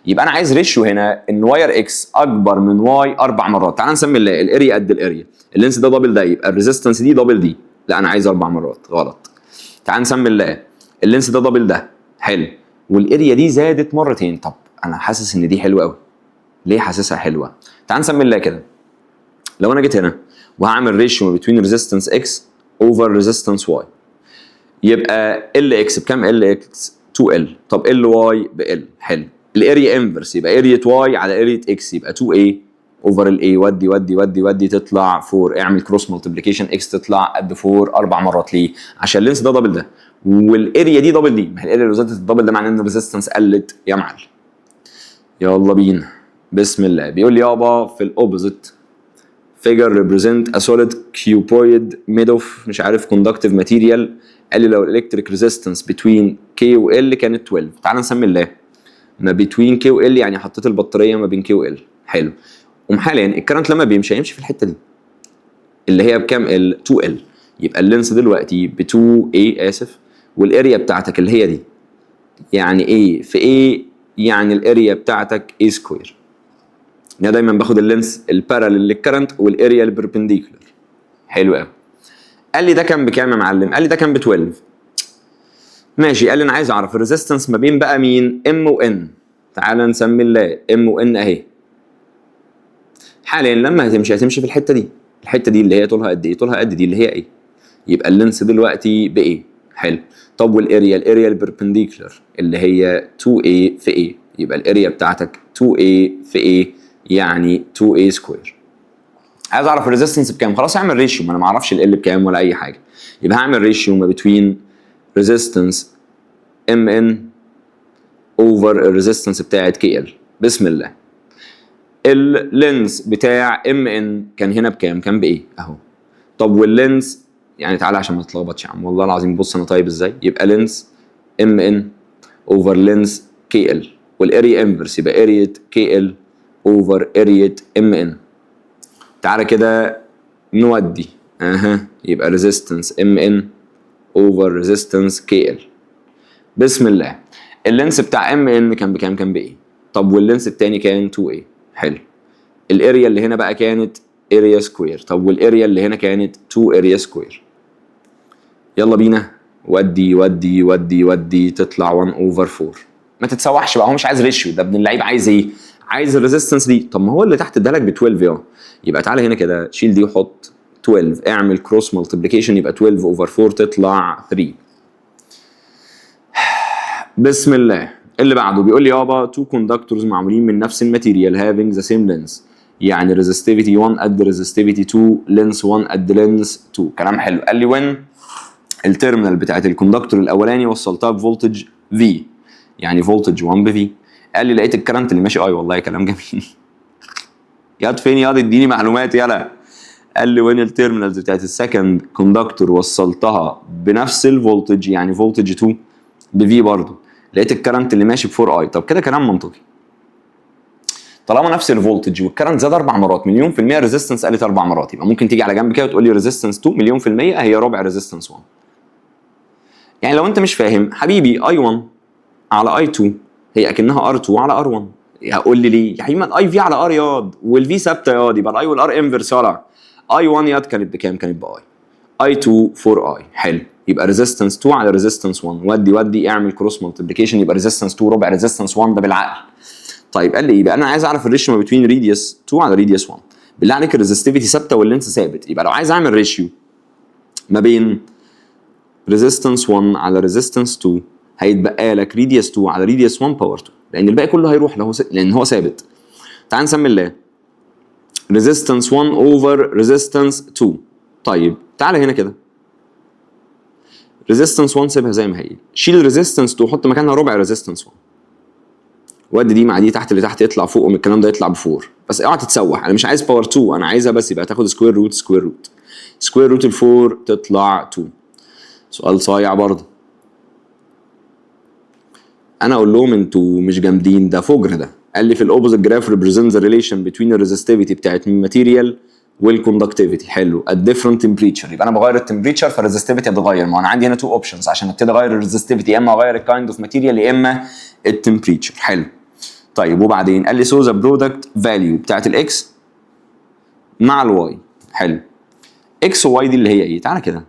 يبقى انا عايز ريشيو هنا ان واير اكس اكبر من واي 4 مرات. تعال نسمي الاريا قد الاريا. اللينس ده دبل ده، يبقى الريزيستنس دي دبل دي. لا انا عايز 4 مرات. غلط. تعال نسمي اللينس ده دبل ده. حلو. والاريا دي زادت مرتين. طب انا حاسس ان دي حلوه قوي. ليه حاسسها حلوه؟ تعال نسمي كده. لو انا جيت هنا وهعمل ريشيو بين ريزيستنس اكس اوفر ريزيستنس واي، يبقى ال اكس بكام؟ ال اكس 2 ال. طب ال واي بال. حلو. الاريا انفرس يبقى اريا واي على اريا اكس، يبقى 2 a اوفر الاي. ودي ودي ودي ودي تطلع 4. اعمل كروس مالتيبليكيشن اكس تطلع قد 4 4 مرات. ليه؟ عشان اللينس ده دبل ده والاريا دي دبل دي. ما هي الاريا لو زادت الدبل ده معناه ان الريزيستنس قلت يا معلم. يلا بينا. بسم الله. بيقول لي يابا في الاوبوزيت figure represent a solid cuboid made of مش عارف conductive material. قال لي لو electric resistance between K و L كانت 12. تعال نسمي الله. ما between K و L يعني حطيت البطارية ما بين K و L. حلو. حاليا الكرنت لما بيمشي هيمشي في الحتة دي اللي هي بكام؟ ال 2L. يبقى اللينس دلوقتي ب 2A آسف، والاريا بتاعتك اللي هي دي يعني A في A يعني الاريا بتاعتك A سكوير. انا دايما باخد اللينس البارالل للكرنت والاريا البربنديكولار. حلو قوي. قال لي ده كان بكام يا معلم؟ قال لي ده كان ب 12. ماشي. قال لي انا عايز اعرف الريزيستنس ما بين بقى مين؟ ام وان. تعال نسمي الله ام وان اهي. حاليا لما هتمشي في الحته دي. الحته دي اللي هي طولها قد ايه؟ طولها قد دي اللي هي ايه؟ يبقى اللينس دلوقتي بايه؟ حلو. طب والاريا؟ الاريا البربنديكولار اللي هي 2a في a، يبقى الاريا بتاعتك 2a في a يعني 2a سكوير. عايز اعرف الريزيستنس بكام؟ خلاص اعمل ريشيو. ما انا ما اعرفش ال بكام ولا اي حاجه. يبقى هعمل ريشيو ما بين ريزيستنس mn اوفر الريزيستنس بتاعت KL. بسم الله. اللينس بتاع mn كان هنا بكام؟ كان بايه؟ اهو. طب واللينس يعني تعالى عشان ما تتلخبطش يا عم والله العظيم. بص انا طيب ازاي. يبقى لينس mn اوفر لينس KL، والاريا انفرس يبقى اريا KL اوفر اريا mn. تعالى كده نودي يبقى ريزيستنس ام ان اوفر ريزيستنس كي ال. بسم الله. اللينس بتاع ام ان كان بكام؟ كان بايه؟ طب واللينس التاني كان 2 a. حلو. الاريا اللي هنا بقى كانت اريا سكوير. طب والاريا اللي هنا كانت 2 اريا سكوير. يلا بينا ودي ودي ودي ودي تطلع 1 اوفر 4. ما تتسوحش بقى، هو مش عايز ريشيو، ده ابن اللعيب عايز ايه؟ عايز الريزيستنس دي. طب ما هو اللي تحت ادالك ب 12 اهو. يبقى تعالى هنا كده شيل دي وحط 12، اعمل كروس مالتيبليكيشن، يبقى 12 اوفر 4 تطلع 3. بسم الله. اللي بعده بيقول لي يابا تو كوندكتورز معمولين من نفس الماتيريال having the same length، يعني resistivity 1 قد resistivity 2 length 1 قد length 2. كلام حلو. قال لي when التيرمينال بتاعت الكوندكتور الاولاني وصلتها بفولتج V، يعني فولتج 1 ب V. قال لي لقيت الكرنت اللي ماشي والله كلام جميل. ياض فين ياض؟ اديني معلومات يلا. قال لي وين التيرمينالز بتاعت السكند كوندكتور وصلتها بنفس الفولتج، يعني فولتج 2 بفي برضه، لقيت الكرنت اللي ماشي ب 4 اي. طب كده كلام منطقي. طالما نفس الفولتج والكرنت زاد 4 مرات، مليون في المية ريزيستنس قلت 4 مرات، يبقى ممكن تيجي على جنب كده وتقول لي ريزيستنس 2 مليون في المية هي ربع ريزيستنس 1. يعني لو انت مش فاهم حبيبي، اي 1 على اي 2 هي اكنها ار 2 على ار 1. هقول لي ليه؟ يا حبيبي الاي في على ار ياض والفي ثابته ياض، يبقى الاي والار انفرس ياض. اي 1 ياض كانت بكام؟ كانت باي. اي 2 4 اي. حلو. يبقى ريزيستنس 2 على ريزيستنس 1. ودي ودي اعمل كروس مالتيبليكيشن، يبقى ريزيستنس 2 ربع ريزيستنس 1 ده بالعقل. طيب قال لي ايه بقى؟ انا عايز اعرف الريشيو ما بين ريديوس 2 على ريديوس 1. بالله عليك الريزستيفيتي ثابته واللينس ثابت، يبقى لو عايز اعمل ريشيو ما بين ريزيستنس 1 على ريزيستنس 2 هيتبقى لك ريديوس 2 على ريديوس 1 باور 2، لان الباقي كله هيروح لان هو ثابت. تعال نسمي الله ريزيستنس 1 اوفر ريزيستنس 2. طيب تعالى هنا كده ريزيستنس 1 سيبها زي ما هي، شيل ريزيستنس 2 حط مكانها ربع ريزيستنس 1. ودي دي مع دي تحت اللي تحت يطلع فوق، ومن الكلام ده يطلع ب 4. بس اوعى تتسوح، انا مش عايز باور 2، انا عايزها بس يبقى تاخد سكوير روت سكوير روت. سكوير روت ال 4 تطلع 2. سؤال صايع برضه. انا اقول لهم انتوا مش جامدين، ده فجر ده. قال لي في الاوبوزيت جراف ريبريزنت ذا ريليشن بتوين الريزستيفيتي بتاعت الماتيريال والكوندكتيفيتي. حلو. ات ديفرنت تمبريتشر، يبقى انا بغير التمبريتشر فالريزستيفيتي هتتغير. ما انا عندي هنا تو اوبشنز عشان ابتدي اغير الريزستيفيتي، يا اما اغير الكايند اوف ماتيريال يا اما التمبريتشر. حلو. طيب وبعدين قال لي سو ذا برودكت فاليو بتاعت الاكس مع الواي. حلو. اكس وواي دي اللي هي ايه؟ تعالى كده.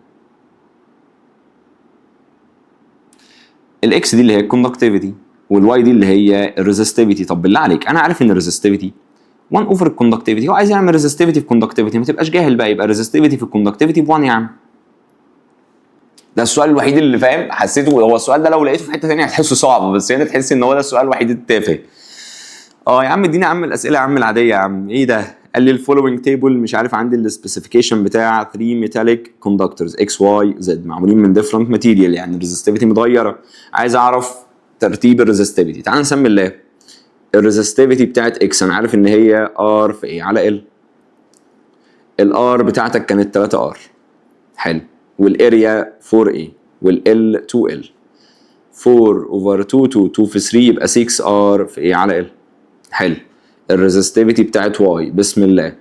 الاكس دي اللي هي الكوندكتيفيتي والواي دي اللي هي الريزستيفيتي. طب بالله عليك انا عارف ان الريزستيفيتي 1 اوفر الكوندكتيفيتي، هو عايز يعمل ريزستيفيتي في الكوندكتيفيتي، ما تبقاش جاهل بقى، يبقى ريزستيفيتي في الكوندكتيفيتي ب 1 يا عم. ده السؤال الوحيد اللي فاهم حسيته. هو السؤال ده لو لقيته في حته ثانيه هتحسه صعب، بس هنا تحس ان هو ده السؤال الوحيد التافه. يا عم اديني يا عم الاسئله يا عم العاديه يا عم. ايه ده؟ قال لي الفولوينج تيبل مش عارف عندي السبيسيفيكيشن بتاع 3 ميتاليك كوندكتورز اكس واي زد معمولين من ديفرنت ماتيريال، يعني الريزستيفيتي متغيره. عايز اعرف ترتيب الريزستيفيتي. تعال نسمي الله الريزستيفيتي بتاعت اكس. انا عارف ان هي ار في ايه على ال. الار بتاعتك كانت 3 ار. حلو. والاريا 4 a والال 2 ال. 4 اوفر 2 2 في 3 يبقى 6 ار في ايه على ال. حلو. الريزستيفيتي بتاعت واي بسم الله.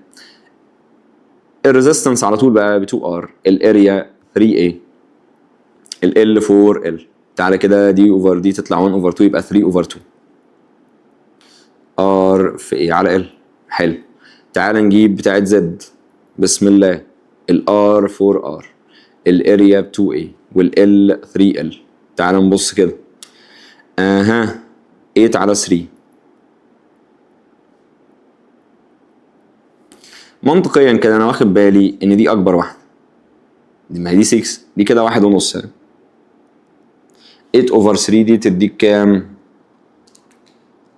الريزستنس على طول بقى ب 2 ار، الاريا 3 a، ال 4 ال. تعالى كده دي اوفر دي تطلع 1 اوفر 2 يبقى 3 اوفر 2 ار في ايه على ال. حلو. تعالى نجيب بتاعت زد بسم الله. الار 4 ار، الاريا ب 2 a والال 3 ال. تعالى نبص كده. 8 على 3. منطقيا كده انا واخد بالي ان دي اكبر واحده، دي ما هي دي 6، دي كده 1.5. 8 اوفر 3 دي تديك كام؟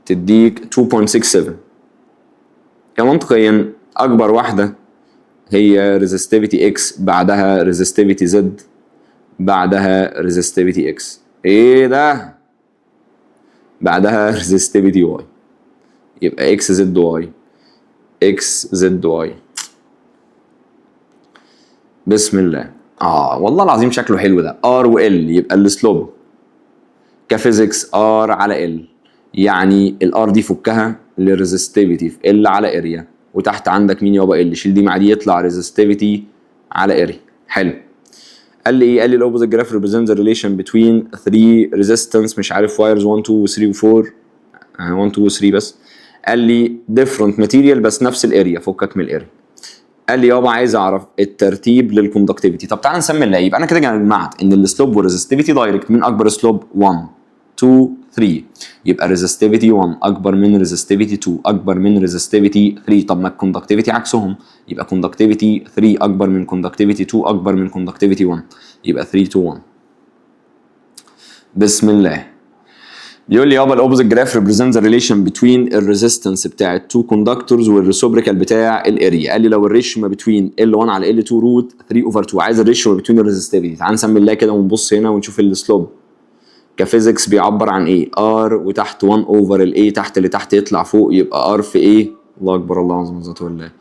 تديك 2.67. يعني منطقيا اكبر واحده هي ريزستيفيتي اكس، بعدها ريزستيفيتي زد، بعدها ريزستيفيتي اكس. ايه ده؟ بعدها ريزستيفيتي واي، يبقى اكس زد واي، اكس زد واي. بسم الله. والله العظيم شكله حلو ده. ار وال يبقى السلوب كفيزيكس ار على ال، يعني الار دي فكها للريزستيفيتي في ال على اريا، وتحت عندك مين يابا؟ ال. شيل دي مع دي يطلع ريزستيفيتي على اريا. حلو. قال لي ايه؟ قال لي الاوبوزيت جراف ريبريزنت ذا ريليشن بتوين 3 ريزيستنس مش عارف وايرز 1 2 و 3 و 4 1 2 و 3 بس. قال لي ديفرنت ماتيريال بس نفس الاريا، فكك من الاريا. قال لي يابا عايز اعرف الترتيب للكوندكتيفيتي. طب تعالى نسمي اللي يبقى انا كده جمعت ان السلوب والريزستيفيتي دايركت من اكبر سلوب 1 2 3، يبقى ريزستيفيتي 1 اكبر من ريزستيفيتي 2 اكبر من ريزستيفيتي 3. طب ما الكوندكتيفيتي عكسهم، يبقى كوندكتيفيتي 3 اكبر من كوندكتيفيتي 2 اكبر من كوندكتيفيتي 1، يبقى 3 2 1. بسم الله. بيقول لي يابا الاوبوزيت جراف ريبريزنت ذا ريليشن بتوين الريزيستنس بتاع التو كوندكتورز والريسوبريكال بتاع الاريا. قال لي لو الريشيو ما بتوين L1 على L2 روت 3 اوفر 2. عايز الريشيو ما بتوين الريزستيفيتي. تعال نسمي الله كده ونبص هنا ونشوف السلوب كفيزيكس بيعبر عن ايه؟ ار وتحت 1 اوفر الاي، تحت اللي تحت يطلع فوق يبقى ار في ايه؟ الله اكبر الله عظيم ذاته الله.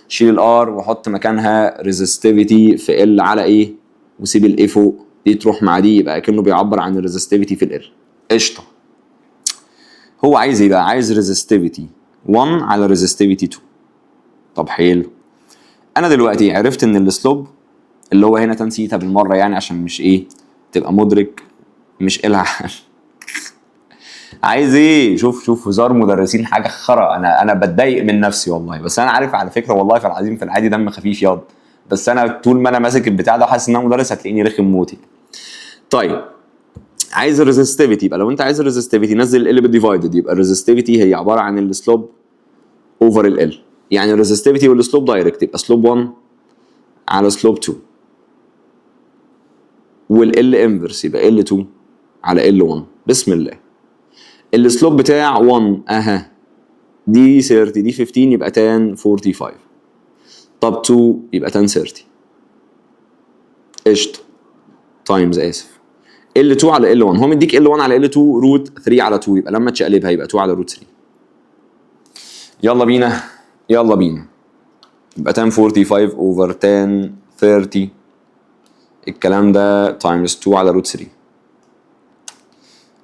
شيل الار وحط مكانها ريزستيفيتي في ال على ايه؟ وسيب الاي فوق، دي تروح مع دي يبقى كأنه بيعبر عن الريزستيفيتي في ال. قشطه. هو عايز ايه بقى؟ عايز ريزستيفيتي 1 على ريزستيفيتي 2. طب حلو. انا دلوقتي عرفت ان السلوب اللي هو هنا تان سيتا بالمره يعني عشان مش ايه تبقى مدرك مش إلها حل. عايز ايه؟ شوف هزار مدرسين حاجه خرا. انا بتضايق من نفسي والله، بس انا عارف على فكره والله في العظيم في العادي دم خفيف ياض، بس انا طول ما انا ماسك البتاع ده حاسس ان انا مدرس هتلاقيني رخم موتي. طيب عايز الريزستيفيتي، يبقى لو انت عايز الريزستيفيتي نزل ال بالديفايدد، يبقى الريزستيفيتي هي عباره عن السلوب اوفر ال. يعني الريزستيفيتي والسلوب دايركت، يبقى سلوب 1 على سلوب 2 والال انفرس يبقى ال 2 على ال 1. بسم الله. السلوب بتاع 1 اها دي 30 دي 15 يبقى تان 45. طب 2 يبقى تان 30. قشطه. تايمز اسف L2 على L1. هو مديك L1 على L2 روت 3 على 2، يبقى لما تشقلبها يبقى 2 على روت 3. يلا بينا يلا بينا. يبقى tan 45 over tan 30 الكلام ده تايمز 2 على روت 3.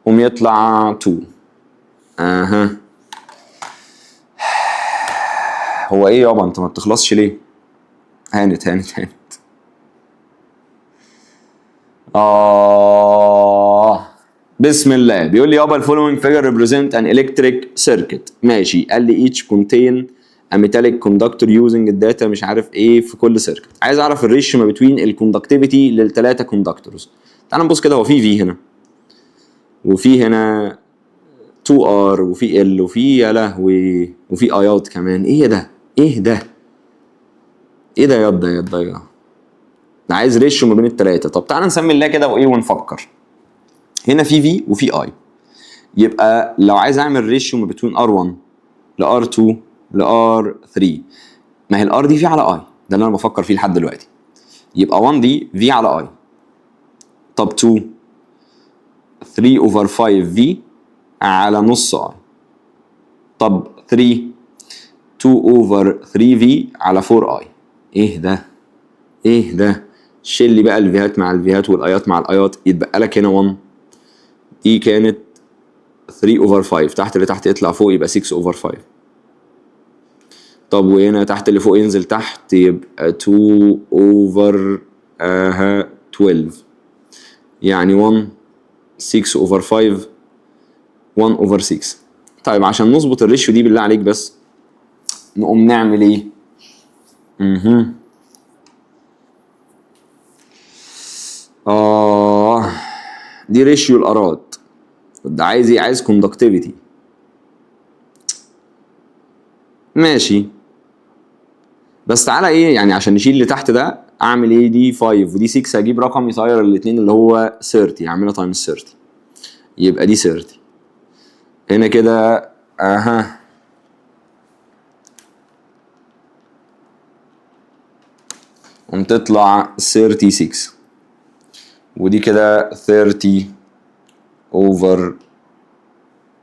قوم يطلع 2. اها هو ايه يابا انت ما بتخلصش ليه؟ هانت. بسم الله. بيقول لي يابا الفولوينج فيجر ريبريزنت ان الكتريك سيركت. ماشي. قال لي each contain a metallic conductor using الداتا مش عارف ايه في كل سيركت. عايز اعرف الريشيو ما بين الكوندكتيفيتي للثلاثه كوندكتورز. تعال نبص كده. هو في هنا وفي هنا 2R وفي L وفي يا لهوي وفي ايات كمان. ايه ده ياض ده عايز ريشيو ما بين الثلاثه. طب تعال نسمي الله كده وايه ونفكر. هنا في وفي اي، يبقى لو عايز اعمل ريشيو ما بين R1 ل R2 ل R3، ما هي الار دي في على اي، ده اللي انا بفكر فيه لحد دلوقتي. يبقى 1 دي في على اي. طب 2 3 اوفر 5 في على نص اي. طب 3 2 اوفر 3 في على 4 اي. ايه ده شيل لي بقى الفيهات مع الفيهات والايات مع الايات، يتبقى لك هنا 1 دي كانت 3 اوفر 5، تحت اللي تحت يطلع فوق يبقى 6 اوفر 5. طب وهنا تحت اللي فوق ينزل تحت يبقى 2 اوفر 12، يعني 1 6 اوفر 5 1 اوفر 6. طيب عشان نظبط الريشيو دي بالله عليك بس نقوم نعمل ايه؟ دي ريشيو الاراد. ده عايز ايه؟ عايز كوندكتيفيتي. ماشي بس تعالى ايه يعني عشان نشيل اللي تحت ده اعمل ايه؟ دي 5 ودي 6 هجيب رقم يطير الاثنين اللي هو 30، اعملها تايمز 30 يبقى دي 30 هنا كده. قوم تطلع 36 ودي كده 30 اوفر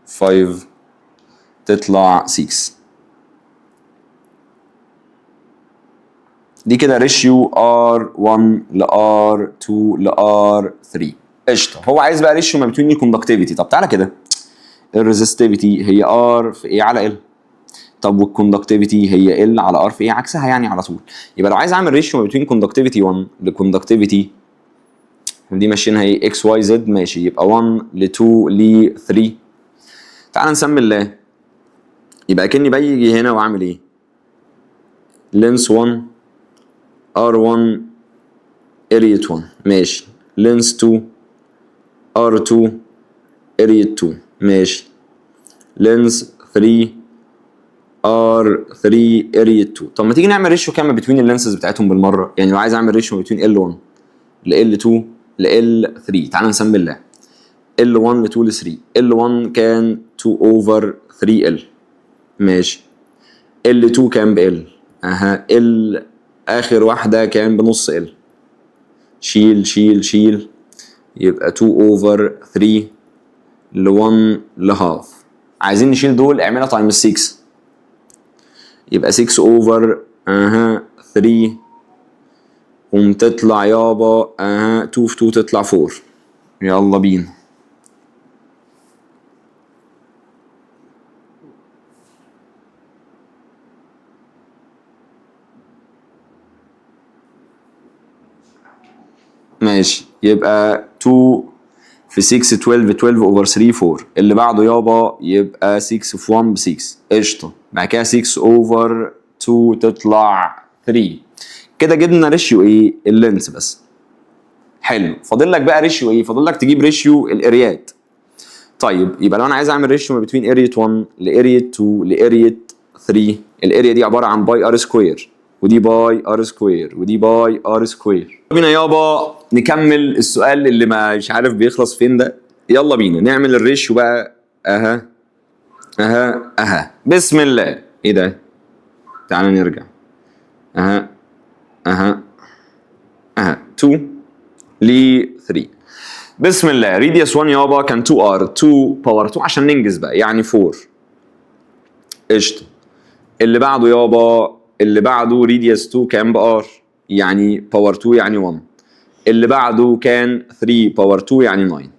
5 تطلع 6. دي كده ريشيو R1 ل R2 ل R3. قشطه. هو عايز بقى ريشيو ما بين الكوندكتيفيتي. طب تعالى كده الريزستيفيتي هي R في ايه على L. طب والكوندكتيفيتي هي ال على ار في ايه، عكسها يعني على طول. يبقى لو عايز اعمل ريشيو ما بين كوندكتيفيتي 1 لكوندكتيفيتي دي ماشيينها ايه اكس واي زد، ماشي، يبقى 1 ل 2 ل 3. تعال نسمي الله. يبقى كاني بيجي هنا واعمل ايه؟ لينس 1 R1 اريا 1 ماشي، لينس 2 R2 اريا 2 ماشي، لينس 3 R3 اريا 2. طب ما تيجي نعمل ريشيو كام بين اللينسز بتاعتهم بالمره؟ يعني لو عايز اعمل ريشيو بين L1 ل L2 ل L3، تعال نسمي الله. L1 ل 2 ل 3، L1 كان 2 over 3L ماشي، L2 كان ب L، اها L اخر واحده كان بنص L، شيل شيل شيل، يبقى 2 over 3 ل 1 ل half. عايزين نشيل دول، اعملها تايمز 6، يبقى 6 over 3 تطلع يابا 2 في 2 تطلع 4. يلا بينا. ماشي، يبقى 2 في 6 12، 12 اوفر 3 4. اللي بعده يابا يبقى 6 في 1 ب 6 قشطه، بعد كده 6 اوفر 2 تطلع 3. كده جبنا ريشيو ايه؟ اللينس بس. حلو، فاضل لك بقى ريشيو ايه؟ فاضل لك تجيب ريشيو الاريات. طيب يبقى لو انا عايز اعمل ريشيو ما بين اريا 1 لاريا 2 لاريا 3، الاريا دي عباره عن باي ار سكوير، ودي باي ار سكوير، ودي باي ار سكوير. بينا يابا نكمل السؤال اللي مش عارف بيخلص فين ده. يلا بينا نعمل الريشيو بقى. اها اها بسم الله. ايه ده؟ تعال نرجع. اها اها 2 ل 3. بسم الله. ريديوس 1 يابا كان 2 ار، 2 باور 2 عشان ننجز بقى يعني 4 قشطه. اللي بعده يابا، اللي بعده ريديوس 2 كان بار يعني باور 2 يعني 1. اللي بعده كان 3 باور 2 يعني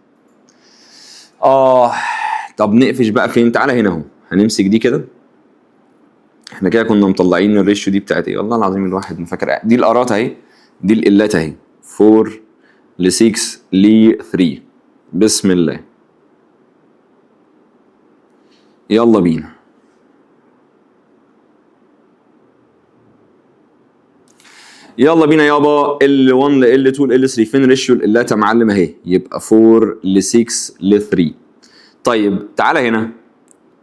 9. طب نقفش بقى فين؟ تعالى هنا اهو، هنمسك دي كده. احنا كده كنا مطلعين الريشيو دي بتاعت ايه؟ والله العظيم الواحد ما فاكر. دي الارات اهي، دي القلات اهي، 4 ل 6 ل 3. بسم الله. يلا بينا. يلا بينا يابا. L1 ل L2 ل L3 فين ريشيو القلات يا معلم؟ اهي، يبقى 4 ل 6 ل 3. طيب تعالى هنا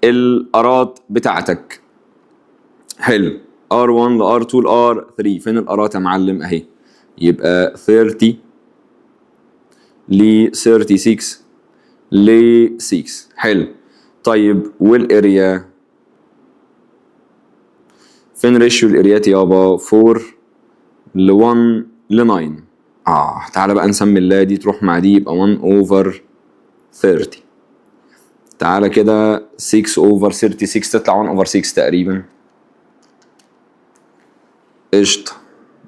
الارات بتاعتك. حلو، R1 ل R2 ل R3 فين الارات يا معلم؟ اهي، يبقى 30 ل 36 ل 6. حلو. طيب والاريا فين ريشيو الاريات يابا؟ 4 ل 1 ل 9. تعالى بقى نسمي الله، دي تروح مع دي يبقى 1 over 30. تعالى كده 6 over 36 تطلع 1 over 6 تقريبا قشطة،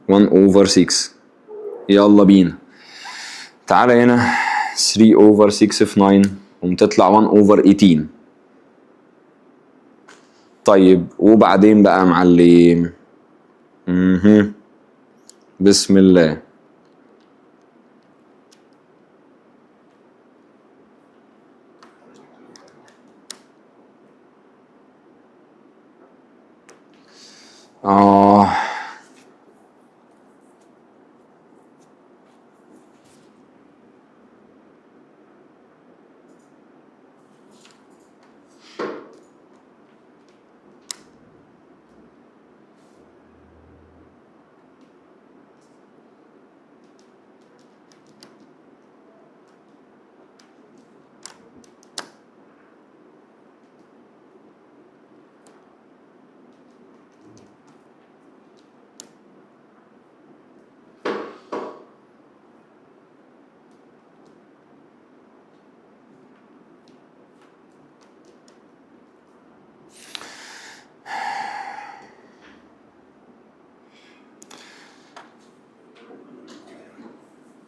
1 over 6. يلا بينا. تعالى هنا 3 over 6 في 9 تطلع 1 over 18. طيب وبعدين بقى يا معلم؟ بسم الله.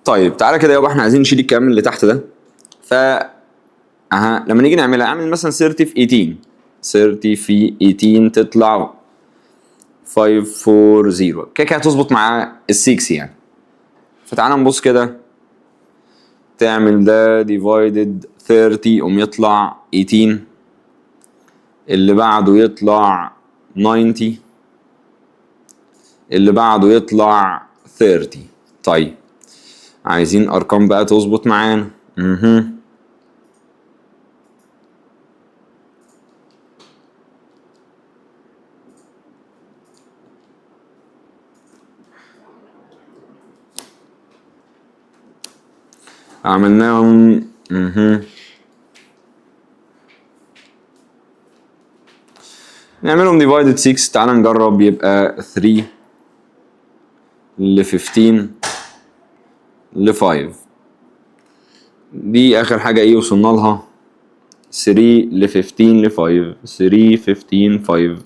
طيب تعالى كده يابا، احنا عايزين نشيل الكلام اللي تحت ده. ف لما نيجي نعملها، اعمل مثلا 30 في 18 30 في 18 تطلع 540 كده كده هتظبط مع ال 6 يعني. فتعالى نبص كده، تعمل ده divided 30 قوم يطلع 18، اللي بعده يطلع 90، اللي بعده يطلع 30. طيب عايزين ارقام بقى تظبط معانا. عملناهم. نعملهم divided 6. تعال نجرب، يبقى 3 ل 15 ل 5. دي اخر حاجة ايه وصلنا لها، 3 ل 15 ل 5. 3 15 5.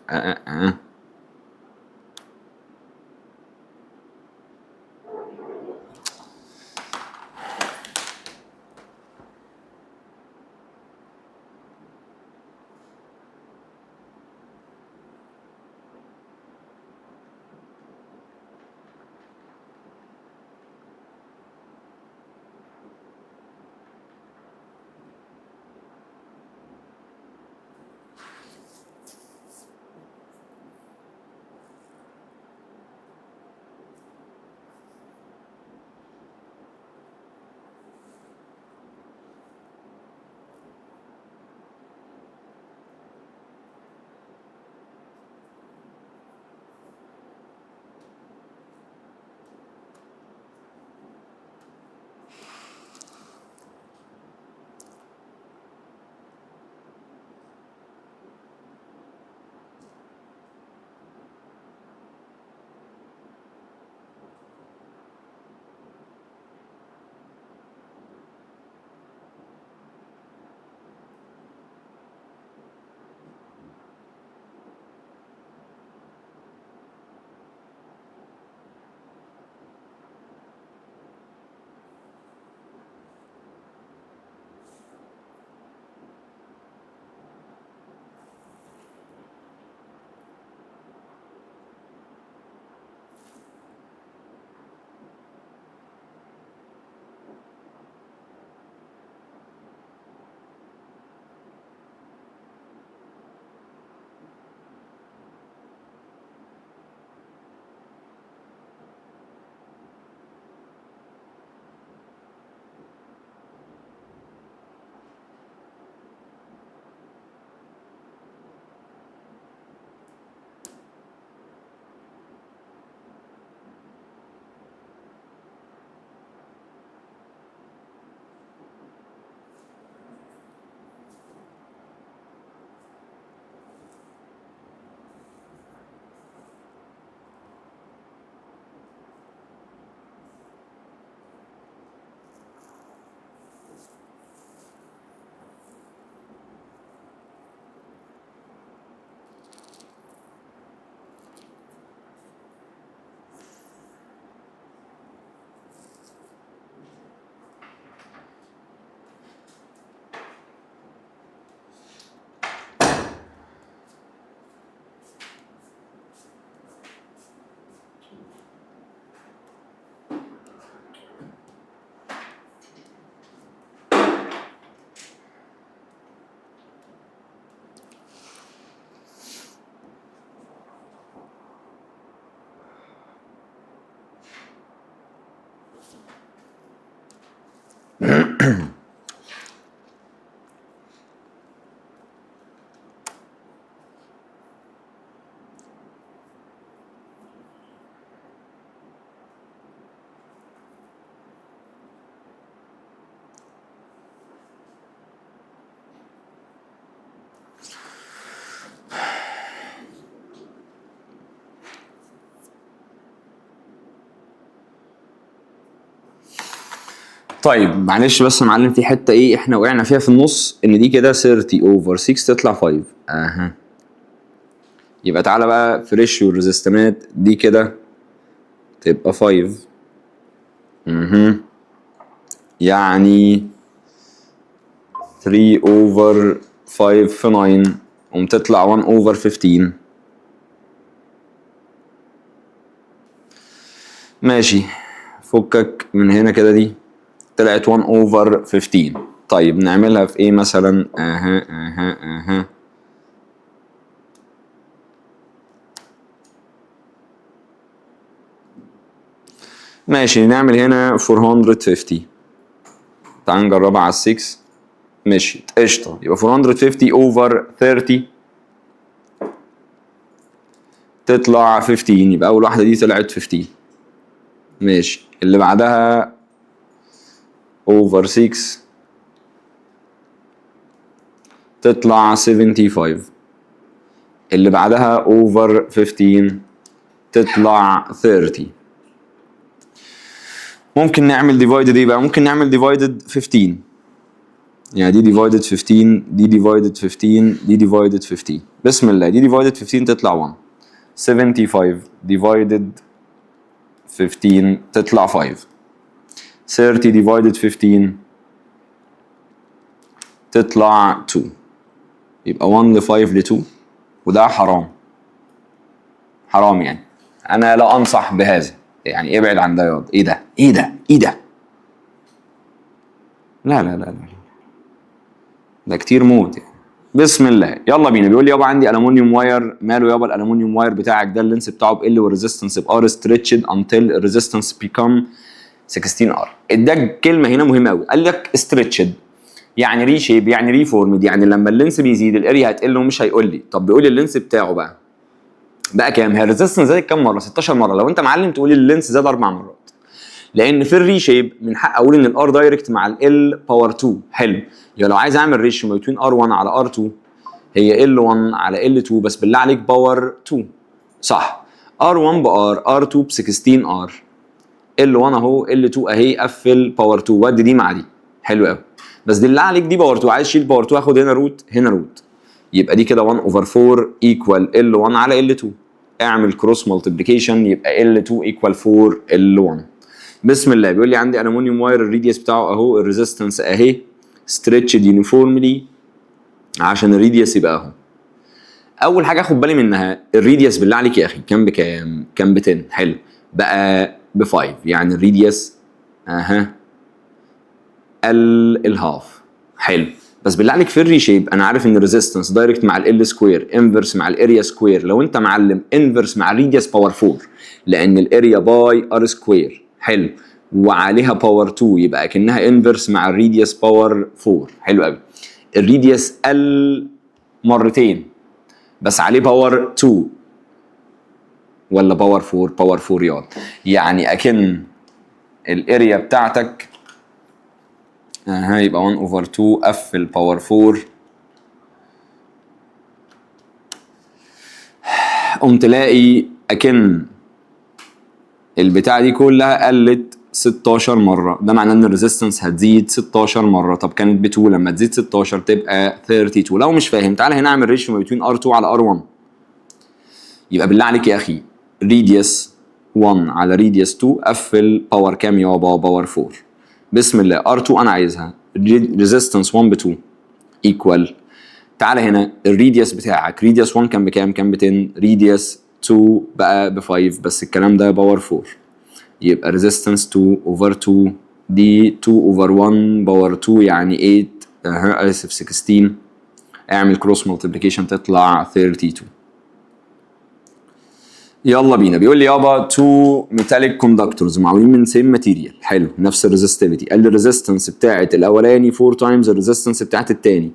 طيب معلش بس يا معلم، في حته ايه احنا وقعنا فيها في النص، ان دي كده 30 اوفر 6 تطلع 5. يبقى تعالى بقى في ريشيو الريزستمات دي كده تبقى 5. يعني 3 اوفر 5 في 9 قوم تطلع 1 over 15. ماشي، فكك من هنا كده، دي طلعت 1 over 15. طيب نعملها في ايه مثلا؟ ماشي، نعمل هنا 450. تعال نجربها على 6. ماشي قشطه، يبقى 450 over 30 تطلع 15. يبقى اول واحده دي طلعت 15. ماشي، اللي بعدها over 6 تطلع 75. اللي بعدها over 15 تطلع 30. ممكن نعمل divided ايه بقى؟ ممكن نعمل divided 15. يعني دي divided 15، دي divided 15، دي divided 15. بسم الله، دي divided 15 تطلع 1. 75 divided 15 تطلع 5. 30 divided 15 تطلع 2. يبقى 1 ل 5 ل 2، وده حرام. حرام يعني، انا لا انصح بهذا. يعني ابعد عن ده ياض. ايه ده؟ ايه ده؟ ايه ده؟ لا لا لا لا، ده كتير موت يعني. بسم الله، يلا بينا. بيقول لي يابا عندي الومنيوم واير. ماله يابا الالومنيوم واير بتاعك ده؟ اللينس بتاعه بال والريزيستنس بار ستريتشد انتل الريزيستنس بيكم 16 ار. اداك كلمه هنا مهمه قوي، قال لك ستريتشد يعني ري شيب، يعني ريفورمد، يعني لما اللينس بيزيد الاريا هتقل. ومش هيقول لي. طب بيقول لي اللينس بتاعه بقى كام؟ هي الريزيستنس زادت كام مره؟ 16 مره. لو انت معلم تقول لي اللينس زاد 4 مرات، لان في الري شيب من حق اقول ان الار دايركت مع ال باور 2. حلو، يبقى لو عايز اعمل ريشيو ما بين ار1 على ار2 هي ال1 على ال2، بس بالله عليك باور 2. صح، ار1 بار، ار2 ب 16 ار، ال1 اهو، ال2 اهي، قفل باور 2 ودي دي مع دي. حلو قوي، بس بالله عليك دي باور 2، عايز تشيل باور 2 هاخد هنا روت هنا روت. يبقى دي كده 1 اوفر 4 ايكوال ال1 على ال2. اعمل كروس مالتيبليكيشن يبقى ال2 ايكوال 4 ال1. بسم الله. بيقول لي عندي الومنيوم واير الريديوس بتاعه اهو، الريزيستنس اهي ستريتشد يونيفورملي عشان الريديوس يبقى اهو. اول حاجه اخد بالي منها الريديوس بالله عليك يا اخي كام بكام؟ كام ب 10. حلو، بقى ب 5. يعني الريديوس الهاف. حلو، بس بالله عليك في الري شيب انا عارف ان الريزيستنس دايركت مع ال سكوير، انفرس مع الاريا سكوير. لو انت معلم انفرس مع الريديوس باور 4، لان الاريا باي ار سكوير. حلو، وعليها باور 2 يبقى كانها انفرس مع الريديوس باور 4. حلو قوي. الريديوس ال مرتين بس عليه باور 2 ولا باور 4؟ باور 4 ياض. يعني اكن الاريا بتاعتك يبقى 1 اوفر 2 قفل باور 4. قوم تلاقي اكن البتاعه دي كلها قلت 16 مره. ده معناه ان الريزيستنس هتزيد 16 مره. طب كانت ب 2، لما تزيد 16 تبقى 32. لو مش فاهم تعالى هنا اعمل ريشيو ما بين ار2 على ار1. يبقى بالله عليك يا اخي ريديوس 1 على ريديوس 2 قفل باور كام يابا؟ باور 4. بسم الله، ار2 انا عايزها ريزيستنس 1 ب 2 ايكوال. تعالى هنا الريديوس بتاعك، ريديوس 1 كان بكام؟ كان ب 10. ريديوس 2 بقى ب 5، بس الكلام ده باور 4. يبقى ريزيستنس 2 اوفر 2 دي 2 اوفر 1 باور 2 يعني 8 اسف 16. اعمل كروس مالتيبليكيشن تطلع 32. يلا بينا. بيقول لي يابا تو ميتاليك كوندكتورز معمولين من سيم ماتيريال. حلو، نفس الريزستيفيتي. قال لي الريزستنس بتاعت الاولاني 4 تايمز الريزستنس بتاعت الثاني،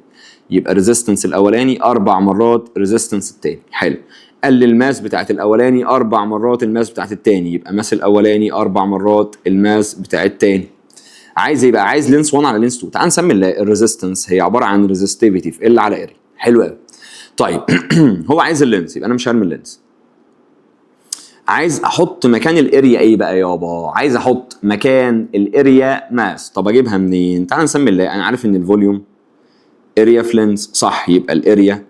يبقى الريزستنس الاولاني 4 مرات الريزستنس الثاني. حلو، قال لي الماس بتاعت الاولاني 4 مرات الماس بتاعت الثاني، يبقى ماس الاولاني 4 مرات الماس بتاع الثاني. عايز يبقى عايز لينس 1 على لينس 2. تعال نسمي الريزستنس هي عباره عن ريزستيفيتي في ال على اري. حلو قوي. طيب هو عايز اللينس، يبقى انا مش هرمي اللينس. عايز احط مكان الاريا ايه بقى يابا؟ عايز احط مكان الاريا ماس. طب اجيبها منين؟ تعال نسمي الله. انا عارف ان الفوليوم اريا في لينس، صح؟ يبقى الاريا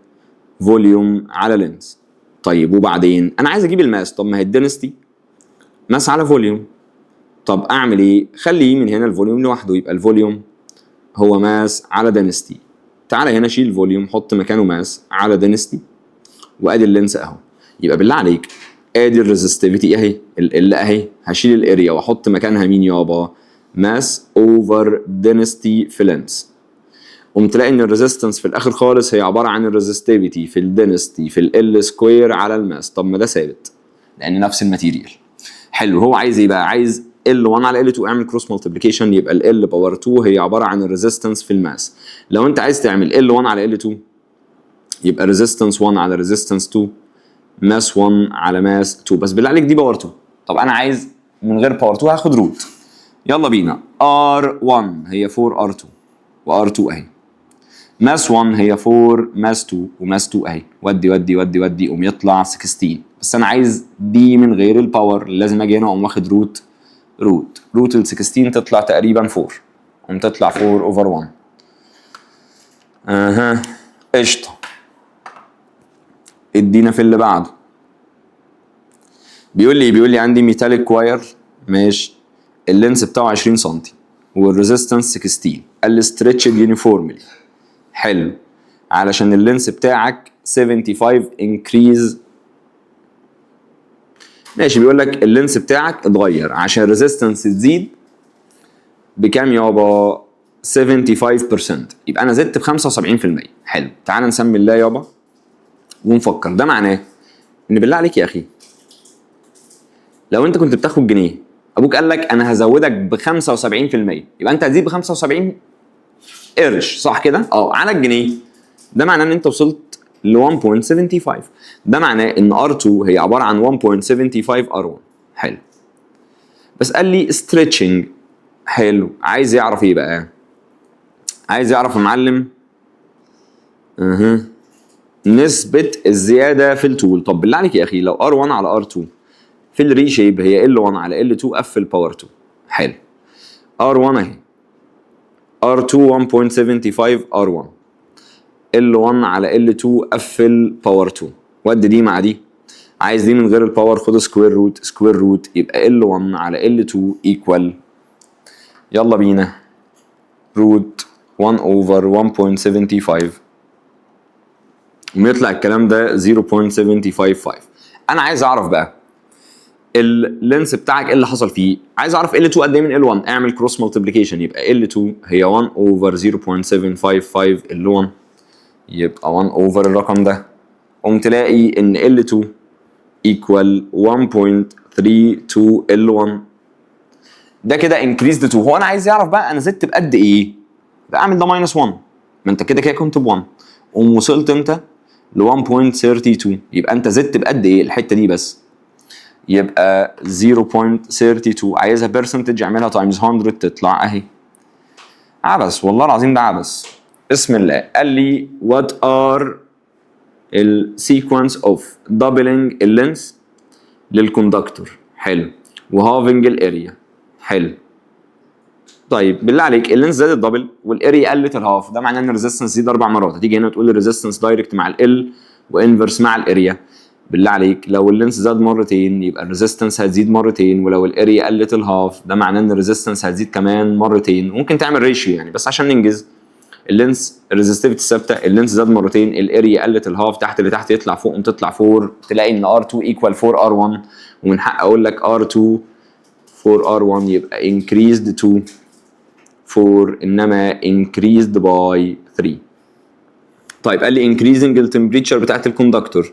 فوليوم على لينس. طيب وبعدين انا عايز اجيب الماس. طب ما هي الدنستي ماس على فوليوم. طب اعمل ايه؟ خليه من هنا الفوليوم لوحده، يبقى الفوليوم هو ماس على دنستي. تعالى هنا شيل فوليوم، حط مكانه ماس على دينستي، وادي اللينس اهو. يبقى بالله عليك ادي الريزستيفيتي اهي، ال اهي، هشيل الاريا واحط مكانها مين يابا؟ ماس اوفر دينستي في لينس. قمت تلاقي ان الريزيستنس في الاخر خالص هي عباره عن الريزستيفيتي في الدينستي في ال سكوير على الماس. طب ما ده ثابت لان نفس الماتيريال. حلو، هو عايز ايه بقى؟ عايز L1 على L2، اعمل كروس مالتيبليكيشن، يبقى ال L باور 2 هي عباره عن الريزيستنس في الماس. لو انت عايز تعمل L1 على L2 يبقى ريزيستنس 1 على ريزيستنس 2، ماس 1 على ماس 2. بس بالله عليك دي باور 2. طب انا عايز من غير باور 2، هاخد روت. يلا بينا. R1 هي 4 R2 و R2 اهي. ماس 1 هي 4 ماس 2 وماس 2 اهي. ودي ودي ودي ودي قوم يطلع 16. بس انا عايز دي من غير الباور، لازم اجي هنا اقوم واخد روت ال 16 تطلع تقريبا 4، قوم تطلع 4 اوفر 1. اها قشطه. ادينا في اللي بعده. بيقول لي عندي ميتاليك واير، ماشي، اللينس بتاعه 20 سم والريزيستنس 16، قال لي ستريتشد يونيفورملي. حلو، علشان اللينس بتاعك 75 انكريز. ماشي، بيقول لك اللينس بتاعك اتغير عشان الريزيستنس تزيد بكام يابا؟ 75%. يبقى انا زدت ب 75%. حلو، تعال نسمي الله يابا ونفكر. ده معناه ان بالله عليك يا اخي لو انت كنت بتاخد جنيه، ابوك قال لك انا هزودك ب 75%، يبقى انت هتزيد ب 75 قرش، صح كده؟ على الجنيه. ده معناه ان انت وصلت ل 1.75. ده معناه ان R2 هي عباره عن 1.75 R1. حلو، بس قال لي stretching. حلو، عايز يعرف ايه بقى؟ عايز يعرف يا معلم نسبة الزيادة في الطول. طب بالله عليك يا اخي لو R1 على R2 في الريشيب هي L1 على L2 قفل باور 2. حلو، R1 اهي، R2 1.75 R1، L1 على L2 قفل باور 2. ودي دي مع دي، عايز دي من غير الباور خد سكوير روت يبقى L1 على L2 ايكوال، يلا بينا، روت 1 اوفر 1.75 ويطلع الكلام ده 0.755. انا عايز اعرف بقى اللينس بتاعك ايه اللي حصل فيه. عايز اعرف L2 قد ايه من L1، اعمل كروس مالتيبليكيشن، يبقى L2 هي 1 اوفر 0.755 L1، يبقى 1 اوفر الرقم ده. قوم تلاقي ان L2 equal 1.32 L1. ده كده increased 2. هو انا عايز يعرف بقى انا زدت بقد ايه؟ بقى اعمل ده ماينس 1، ما انت كده كده كنت ب 1. قوم وصلت امتى؟ ل 1.32. يبقى انت زدت بقد ايه الحته دي بس؟ يبقى 0.32. عايزها برسنتج، اعملها تايمز 100 تطلع اهي. عبس والله العظيم، ده عبس. بسم الله. قال لي what are السيكونس اوف doubling اللينس للكوندكتور. حلو، وهافنج الاريا. حلو، طيب بالله عليك اللينس زاد الدبل والاريا قلت الهاف، ده معناه ان الريزيستنس زيد 4 مرات. هتيجي هنا تقول الريزيستنس دايركت مع ال وانفرس مع الاريا. بالله عليك لو اللينس زاد مرتين يبقى الريزيستنس هتزيد مرتين، ولو الاريا قلت الهاف ده معناه ان الريزيستنس هتزيد كمان مرتين. ممكن تعمل ريشيو يعني بس عشان ننجز. اللينس الريزستيفيتي ثابته، اللينس زاد مرتين، الاريا قلت الهاف، تحت اللي تحت يطلع فوق تطلع 4، تلاقي ان R2 ايكوال 4 R1. ومن حق اقول لك R2 4 R1 يبقى increased to 4 انما increased by 3. طيب قال لي increasing التمبريتشر بتاعت الكوندكتور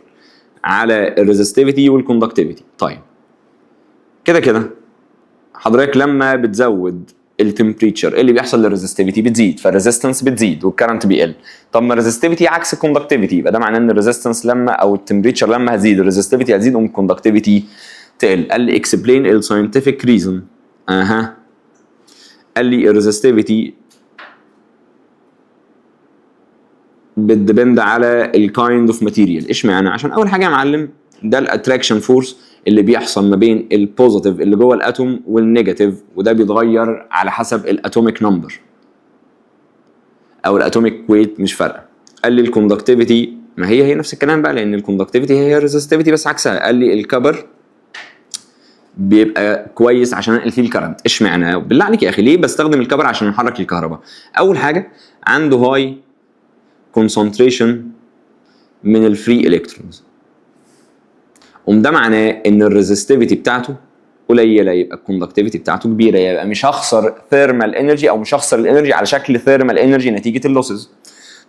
على الريزستيفيتي والكوندكتيفيتي. طيب كده كده حضرتك لما بتزود التمبريتشر ايه اللي بيحصل للريزستيفيتي؟ بتزيد، فالريزستنس بتزيد والكرنت بيقل. طب ما الريزستيفيتي عكس الكوندكتيفيتي، يبقى ده معناه ان الريزستنس لما او التمبريتشر لما هتزيد الريزستيفيتي هتزيد والكوندكتيفيتي تقل. قال لي اكسبلين الساينتفك ريزون. قال لي الريزستيفيتي بتديبند على الكايند اوف ماتيريال. اشمعنى؟ عشان اول حاجه يا معلم ده الاتراكشن فورس اللي بيحصل ما بين البوزيتيف اللي جوه الاتوم والنيجاتيف، وده بيتغير على حسب الاتوميك نمبر او الاتوميك ويت، مش فارقه. قال لي الكوندكتيفيتي ما هي نفس الكلام بقى، لان الكوندكتيفيتي هي الريزستيفيتي بس عكسها. قال لي الكبر بيبقى كويس عشان انقل فيه الكرنت. اشمعنى؟ بالله عليك يا اخي ليه بستخدم الكبر عشان نحرك الكهرباء؟ اول حاجه عنده هاي concentration من الفري الكترونز. ده معناه ان الريزستيفيتي بتاعته قليله، يبقى الكوندكتيفيتي بتاعته كبيره، يبقى مش هخسر ثيرمال انرجي او مش هخسر الانرجي على شكل ثيرمال انرجي نتيجه اللوسز.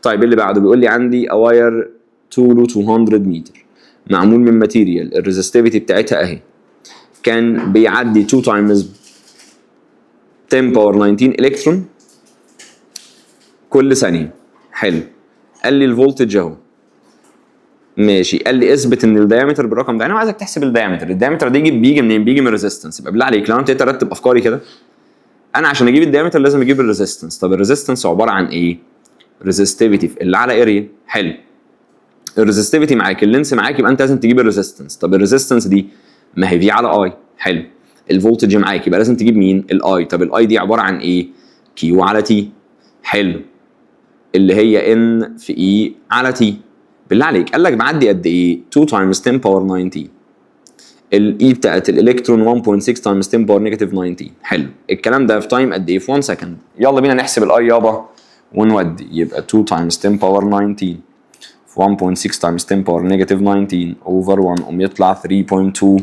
طيب اللي بعده بيقول لي عندي اواير طوله 200 متر معمول من ماتيريال الريزستيفيتي بتاعتها اهي، كان بيعدي 2 تايمز 10 باور 19 الكترون كل ثانيه. حلو. قال لي الفولتج اهو ماشي، قال لي اثبت ان الدايمتر بالرقم ده. انا عايزك تحسب الدايمتر ده بيجي منين؟ بيجي من الريزيستنس. يبقى بالله عليك لو انت ترتب افكاري كده، انا عشان اجيب الدايمتر لازم اجيب الريزيستنس. طب الريزيستنس عباره عن ايه؟ ريزستيفيتي اللي على اريا. حلو. الريزستيفيتي معاك، اللينس معاك، يبقى انت لازم تجيب الريزيستنس. طب الريزيستنس دي ما هي في على اي. حلو. الفولتج معاك يبقى لازم تجيب مين؟ الاي. طب الاي دي عباره عن ايه؟ كيو على تي. حلو. اللي هي ان في اي على تي. بالله عليك قال لك بعدي قد ايه؟ 2 تايمز 10 باور 19. الاي بتاعت الالكترون 1.6 تايمز 10 باور نيجاتيف 19. حلو. الكلام ده في تايم قد ايه؟ في 1 سكند. يلا بينا نحسب الاي يابا ونودي. يبقى 2 تايمز 10 باور 19 في 1.6 تايمز 10 باور نيجاتيف 19 اوفر 1 يطلع 3.2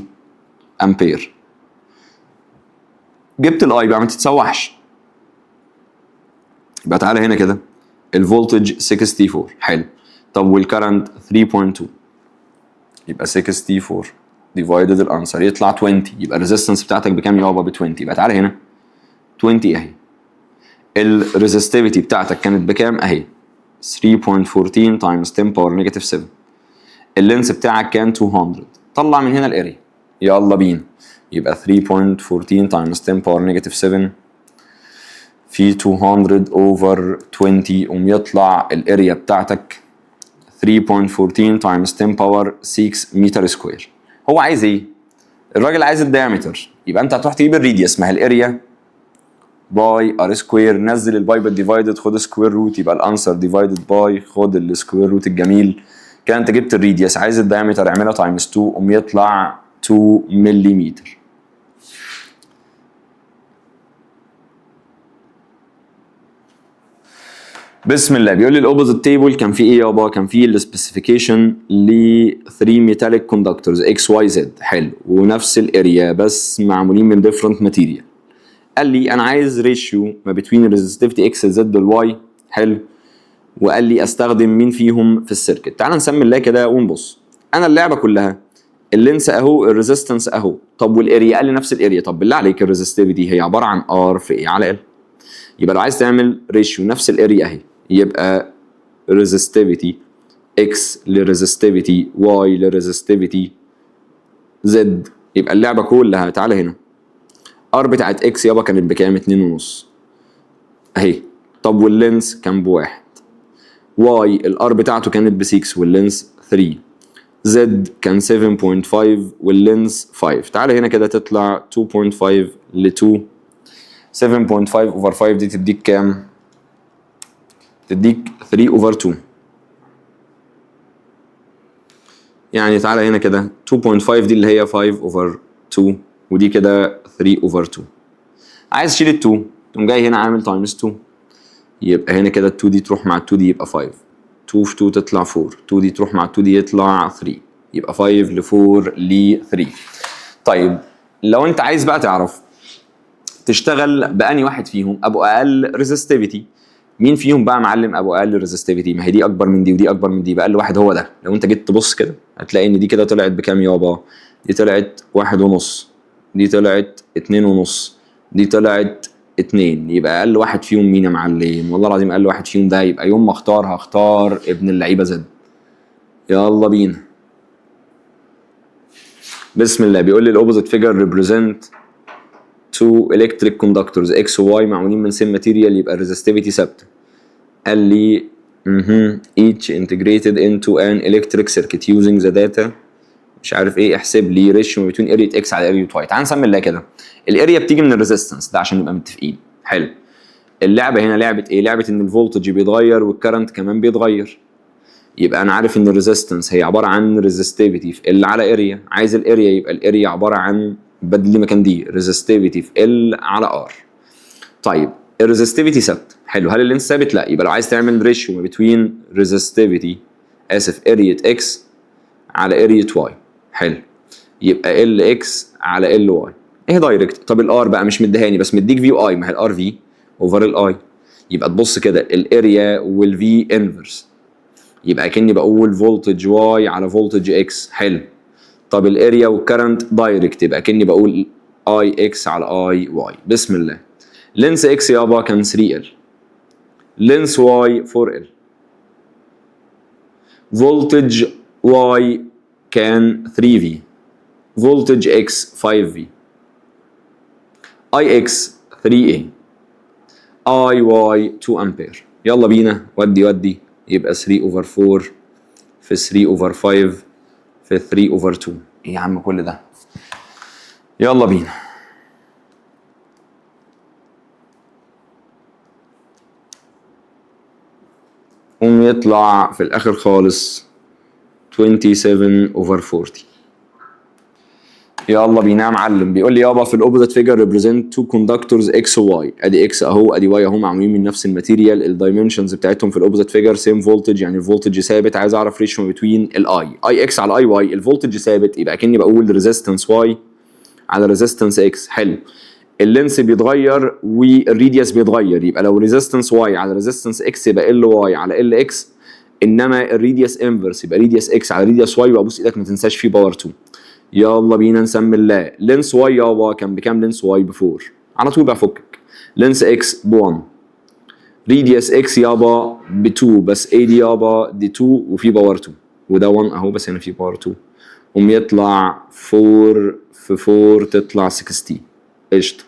امبير. جبت الاي بقى ما تتسوحش. يبقى تعالى هنا كده الفولتج 64. حلو. طب والكرنت 3.2 يبقى 64 ديفايدد الانسر يطلع 20. يبقى الريزيستنس بتاعتك بكام يابا؟ ب 20. يبقى تعالى هنا 20 اهي. الريزستيفيتي بتاعتك كانت بكام؟ اهي 3.14 تايمز 10 باور نيجاتيف 7. اللينس بتاعك كان 200. طلع من هنا الاريا. يلا بينا. يبقى 3.14 تايمز 10 باور نيجاتيف 7 في 200 اوفر 20 يطلع الاريا بتاعتك 3.14 تايمز 10 باور 6 متر سكوير. هو عايز ايه؟ الراجل عايز الدايمتر. يبقى انت هتروح تجيب الريديوس، ما هي الاريا باي ار سكوير، نزل الباي بالديفايدد خد سكوير روت، يبقى الانسر ديفايدد باي خد السكوير روت الجميل. كده انت جبت الريديوس. عايز الدايمتر اعملها تايمز 2 يطلع 2 ملم. بسم الله. بيقول لي الاوبوزيت تيبل كان فيه ايه يابا؟ كان فيه السبيسيفيكيشن ل 3 ميتاليك كوندكتورز اكس واي زد. حلو. ونفس الاريا بس معمولين من ديفرنت ماتيريال. قال لي انا عايز ريشيو ما بين الريزستيفيتي اكس زد والواي. حلو. وقال لي استخدم مين فيهم في السيركت. تعال نسمي الله كده ونبص. انا اللعبه كلها اللينس اهو، الريزيستنس اهو. طب والاريا؟ قال لي نفس الاريا. طب بالله عليك الريزستيفيتي هي عباره عن ار في ايه على ال. يبقى لو عايز تعمل ريشيو نفس الاريا اهي، يبقى resistivity x لresistivity y لresistivity z. يبقى اللعبة كلها تعالى هنا r بتاعت x يابا كانت بكام؟ 2.5 اهي. طب واللينس كان بواحد. y الار بتاعته كانت ب 6 واللينس 3. z كان 7.5 واللينس 5. تعالى هنا كده تطلع 2.5 ل 2. 7.5 over 5 دي تديك كام؟ تديك 3 over 2. يعني تعالى هنا كده 2.5 دي اللي هي 5 over 2 ودي كده 3 over 2. عايز تشيل ال 2 تقوم جاي هنا عامل تايمز 2. يبقى هنا كده ال 2 دي تروح مع ال 2 دي يبقى 5. 2 في 2 تطلع 4. 2 دي تروح مع ال 2 دي يطلع 3. يبقى 5 ل 4 ل 3. طيب لو انت عايز بقى تعرف تشتغل بأني واحد فيهم ابو اقل ريزستيفيتي، مين فيهم بقى معلم ابو اقل ريزستيفيتي؟ ما هي دي اكبر من دي ودي اكبر من دي، بقى اقل واحد هو ده. لو انت جيت تبص كده هتلاقي ان دي كده طلعت بكام يابا؟ دي طلعت 1.5، دي طلعت 2.5، دي طلعت 2. يبقى اقل واحد فيهم مين يا معلم؟ والله العظيم اقل واحد فيهم ده. يبقى يوم ما اختار هختار ابن اللعيبه زد. يلا بينا. بسم الله. بيقول لي الاوبوزيت فيجر ريبريزنت تو الكتريك كوندكتورز اكس وواي معمولين من سيم ماتيريال، يبقى الريزستيفيتي ثابته. قال لي each integrated into an electric circuit using the data مش عارف ايه. احسب لي ريشيو بين اريا اكس على اريا واي. تعال نسمي الله كده. الاريا بتيجي من الريزيستنس ده عشان نبقى متفقين. حلو. اللعبه هنا لعبه ايه؟ لعبه ان الفولتج بيتغير والكرنت كمان بيتغير. يبقى انا عارف ان الريزيستنس هي عباره عن ريزستيفيتي في ال على اريا. عايز الاريا، يبقى الاريا عباره عن بدل لي مكان دي ريزستيفيتي في ال على ار. طيب الريزستيفيتي ثابت. حلو. هل اللينس ثابت؟ لا. يبقى لو عايز تعمل ريشيو ما بين ريزستيفيتي اريا اكس على اريا واي، حلو، يبقى ال اكس على ال واي. ايه دايركت. طب الار بقى مش مديهاني بس مديك في اي، ما هي الار في اوفر الاي. يبقى تبص كده الاريا والفي انفرس، يبقى كاني بقول فولتج واي على فولتج اكس. حلو. طب الاريا والكرنت دايركت، يبقى كاني بقول اي اكس على اي واي. بسم الله. لينس اكس يابا كان 3 ال، لينس واي 4 ال، فولتج واي كان 3 في، فولتج اكس 5 في، اي اكس 3 اي، اي واي 2 امبير. يلا بينا ودي يبقى 3 اوفر 4 في 3 اوفر 5 في 3 اوفر 2. ايه يا عم كل ده؟ يلا بينا. قوم يطلع في الاخر خالص 27 اوفر 40. يلا بينا يا معلم. بيقول لي يابا في الاوبوزيت فيجر ريبريزنت تو كوندكتورز اكس وواي. ادي اكس اهو، ادي واي اهو، معمولين من نفس الماتيريال. الدايمنشنز بتاعتهم في الاوبوزيت فيجر سيم فولتج، يعني الفولتج ثابت. عايز اعرف ريشيو بتوين الاي، اي اكس على اي واي. الفولتج ثابت، يبقى كاني بقول ريزيستنس واي على ريزيستنس اكس. حلو. اللينس بيتغير والريديوس بيتغير، يبقى لو ريزيستنس واي على ريزيستنس اكس يبقى ال واي على ال اكس، انما الريديوس انفرس يبقى ريديوس اكس على ريديوس واي. وابوس ايدك ما تنساش فيه باور 2. يلا بينا نسمي الله. لينس واي يابا كان بكام؟ لينس واي ب 4 على طول بقى فكك. لينس اكس ب 1، ريديوس اكس يابا ب 2، بس اي دي يابا دي 2 وفي باور 2، وده 1 اهو بس هنا في باور 2. قوم يطلع 4 في 4 تطلع 60. قشطه.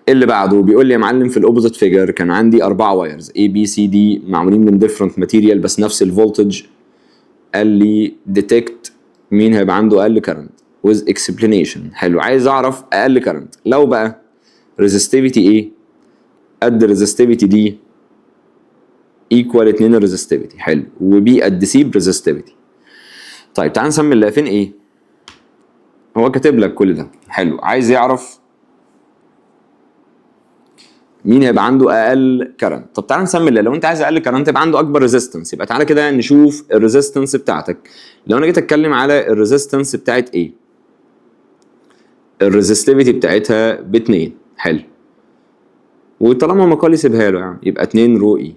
اللي بعده بيقول لي يا معلم في الاوبوزيت فيجر كان عندي 4 وايرز A B C D معمولين من ديفرنت ماتيريال بس نفس الفولتج. قال لي ديتكت مين هيبقى عنده اقل كرنت with explanation. حلو. عايز اعرف اقل كرنت. لو بقى ريزستيفيتي ايه قد ريزستيفيتي دي ايكوال 2 ريزستيفيتي، حلو، وبي قد سي بريزستيفيتي. طيب تعال نسمي اللي فين ايه. هو كاتب لك كل ده. حلو. عايز يعرف مين هيبقى عنده اقل كرنت. طب تعال نسمي اللي، لو انت عايز اقل كرنت يبقى عنده اكبر ريزيستنس، يبقى تعالى كده نشوف الريزيستنس بتاعتك. لو انا جيت اتكلم على الريزيستنس بتاعت ايه، الريزستيفيتي بتاعتها ب 2. حلو. وطالما مقال يسيبها له يعني يبقى 2 رو اي،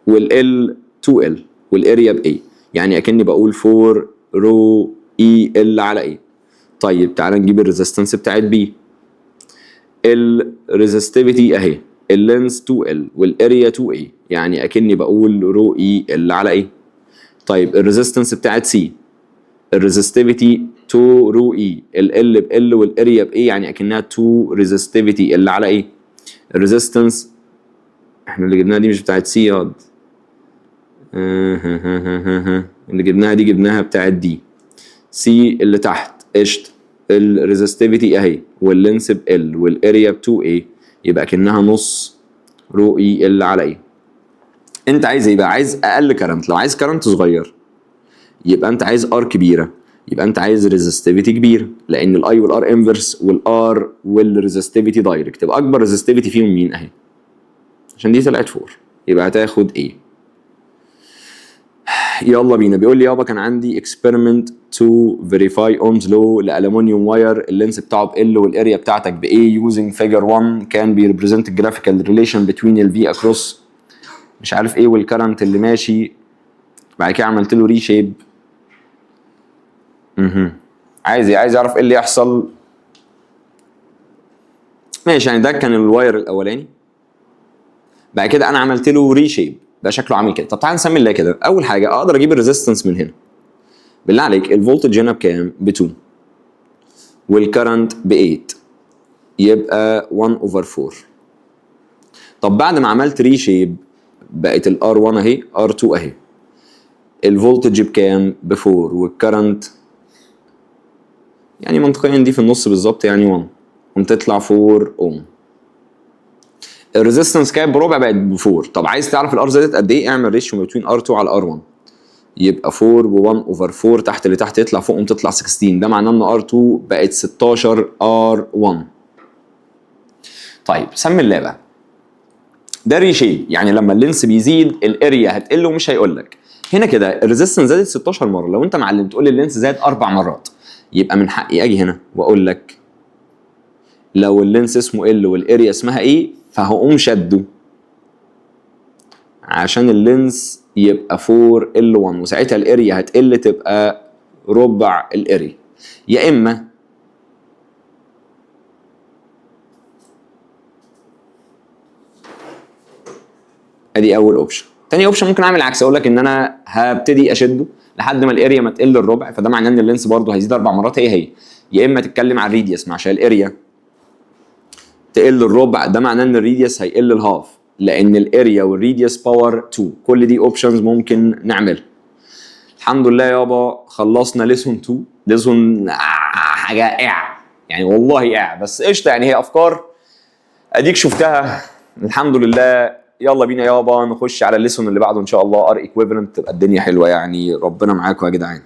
والال 2 ال، والاريا ب اي، يعني اكني بقول 4 رو اي ال على اي. طيب تعالى نجيب الريزستنس بتاعت بي. الريزستيفيتي اهي، اللينس 2 ال والاريا 2 اي، يعني اكني بقول رو اي ال على اي. طيب الريزستنس بتاعت سي، الريزستيفيتي 2 رو اي، ال ب ال والاريا ب اي، يعني اكنها 2 ريزستيفيتي ال على اي. الريزستنس احنا اللي جبناها دي مش بتاعت سي ياض، اللي جبناها دي جبناها بتاعت دي. سي اللي تحت قشطه. الريزستيفيتي اهي واللينس ب ال والاريا ب 2 اي، يبقى كأنها نص رو اي ال على اي. انت عايز ايه بقى؟ عايز اقل كرنت. لو عايز كرنت صغير يبقى انت عايز ار كبيره، يبقى انت عايز ريزستيفيتي كبيره، لان الاي والار انفرس والار والريزستيفيتي دايركت. يبقى اكبر ريزستيفيتي فيهم مين؟ اهي، عشان دي طلعت 4، يبقى هتاخد ايه. يلا بينا. بيقول لي يابا كان عندي اكسبيرمنت تو فيريفاي اومز لو لالومنيوم واير، اللينس بتاعه ب ال والاريا بتاعتك ب اي يوزنج فيجر 1 كان بيريبريزنت جرافيكال ريليشن بتوين الفي اكروس مش عارف ايه والكرنت اللي ماشي. بعد كده عملت له ريشيب. عايز ايه؟ عايز يعرف ايه اللي يحصل. ماشي، يعني ده كان الواير الاولاني، بعد كده انا عملت له ريشيب بقى شكله عامل كده. طب تعال نسمي الله كده. اول حاجه اقدر اجيب الريزيستنس من هنا. بالله عليك الفولتج هنا بكام؟ ب 2 والكرنت ب 8، يبقى 1 اوفر 4. طب بعد ما عملت ريشيب بقت الار 1 اهي، ار 2 اهي، الفولتج بكام؟ ب 4 والكرنت يعني منطقيا دي في النص بالظبط، يعني 1، قمت تطلع 4 اوم. الريزيستنس كانت بربع بقت ب 4. طب عايز تعرف الار زادت قد ايه؟ اعمل ريشيو بين ار 2 على ار 1، يبقى 4 ب 1 اوفر 4 تحت اللي تحت يطلع فوق قمت تطلع 16. ده معناه ان ار 2 بقت 16 ار 1. طيب سمي الله بقى. ده ريشيب، يعني لما اللينس بيزيد الاريا هتقل ومش هيقول لك. هنا كده الريزيستنس زادت 16 مره، لو انت معلم تقول لي اللينس زاد 4 مرات، يبقى من حقي اجي هنا واقول لك لو اللينس اسمه ال والاريا اسمها ايه فهقوم شده عشان اللينس يبقى 4 ال1، وساعتها الاريا هتقل تبقى ربع الاريا. يا اما ادي اول اوبشن. تاني اوبشن ممكن اعمل عكس، اقول لك ان انا هبتدي اشده لحد ما الاريا ما تقل الربع، فده معناه ان اللينس برضه هيزيد 4 مرات هي. يا اما تتكلم عن الريديوس، عشان الاريا تقل الربع ده معناه ان الريديوس هيقل الهاف، لان الاريا والريديوس باور 2. كل دي اوبشنز ممكن نعملها. الحمد لله يابا خلصنا ليسون 2. ليسون حاجه يعني والله بس قشطه، يعني هي افكار اديك شفتها الحمد لله. يلا بينا يابا نخش على الليسون اللي بعده ان شاء الله، ار ايكويفالنت، تبقى الدنيا حلوه يعني. ربنا معاكم يا جدعان.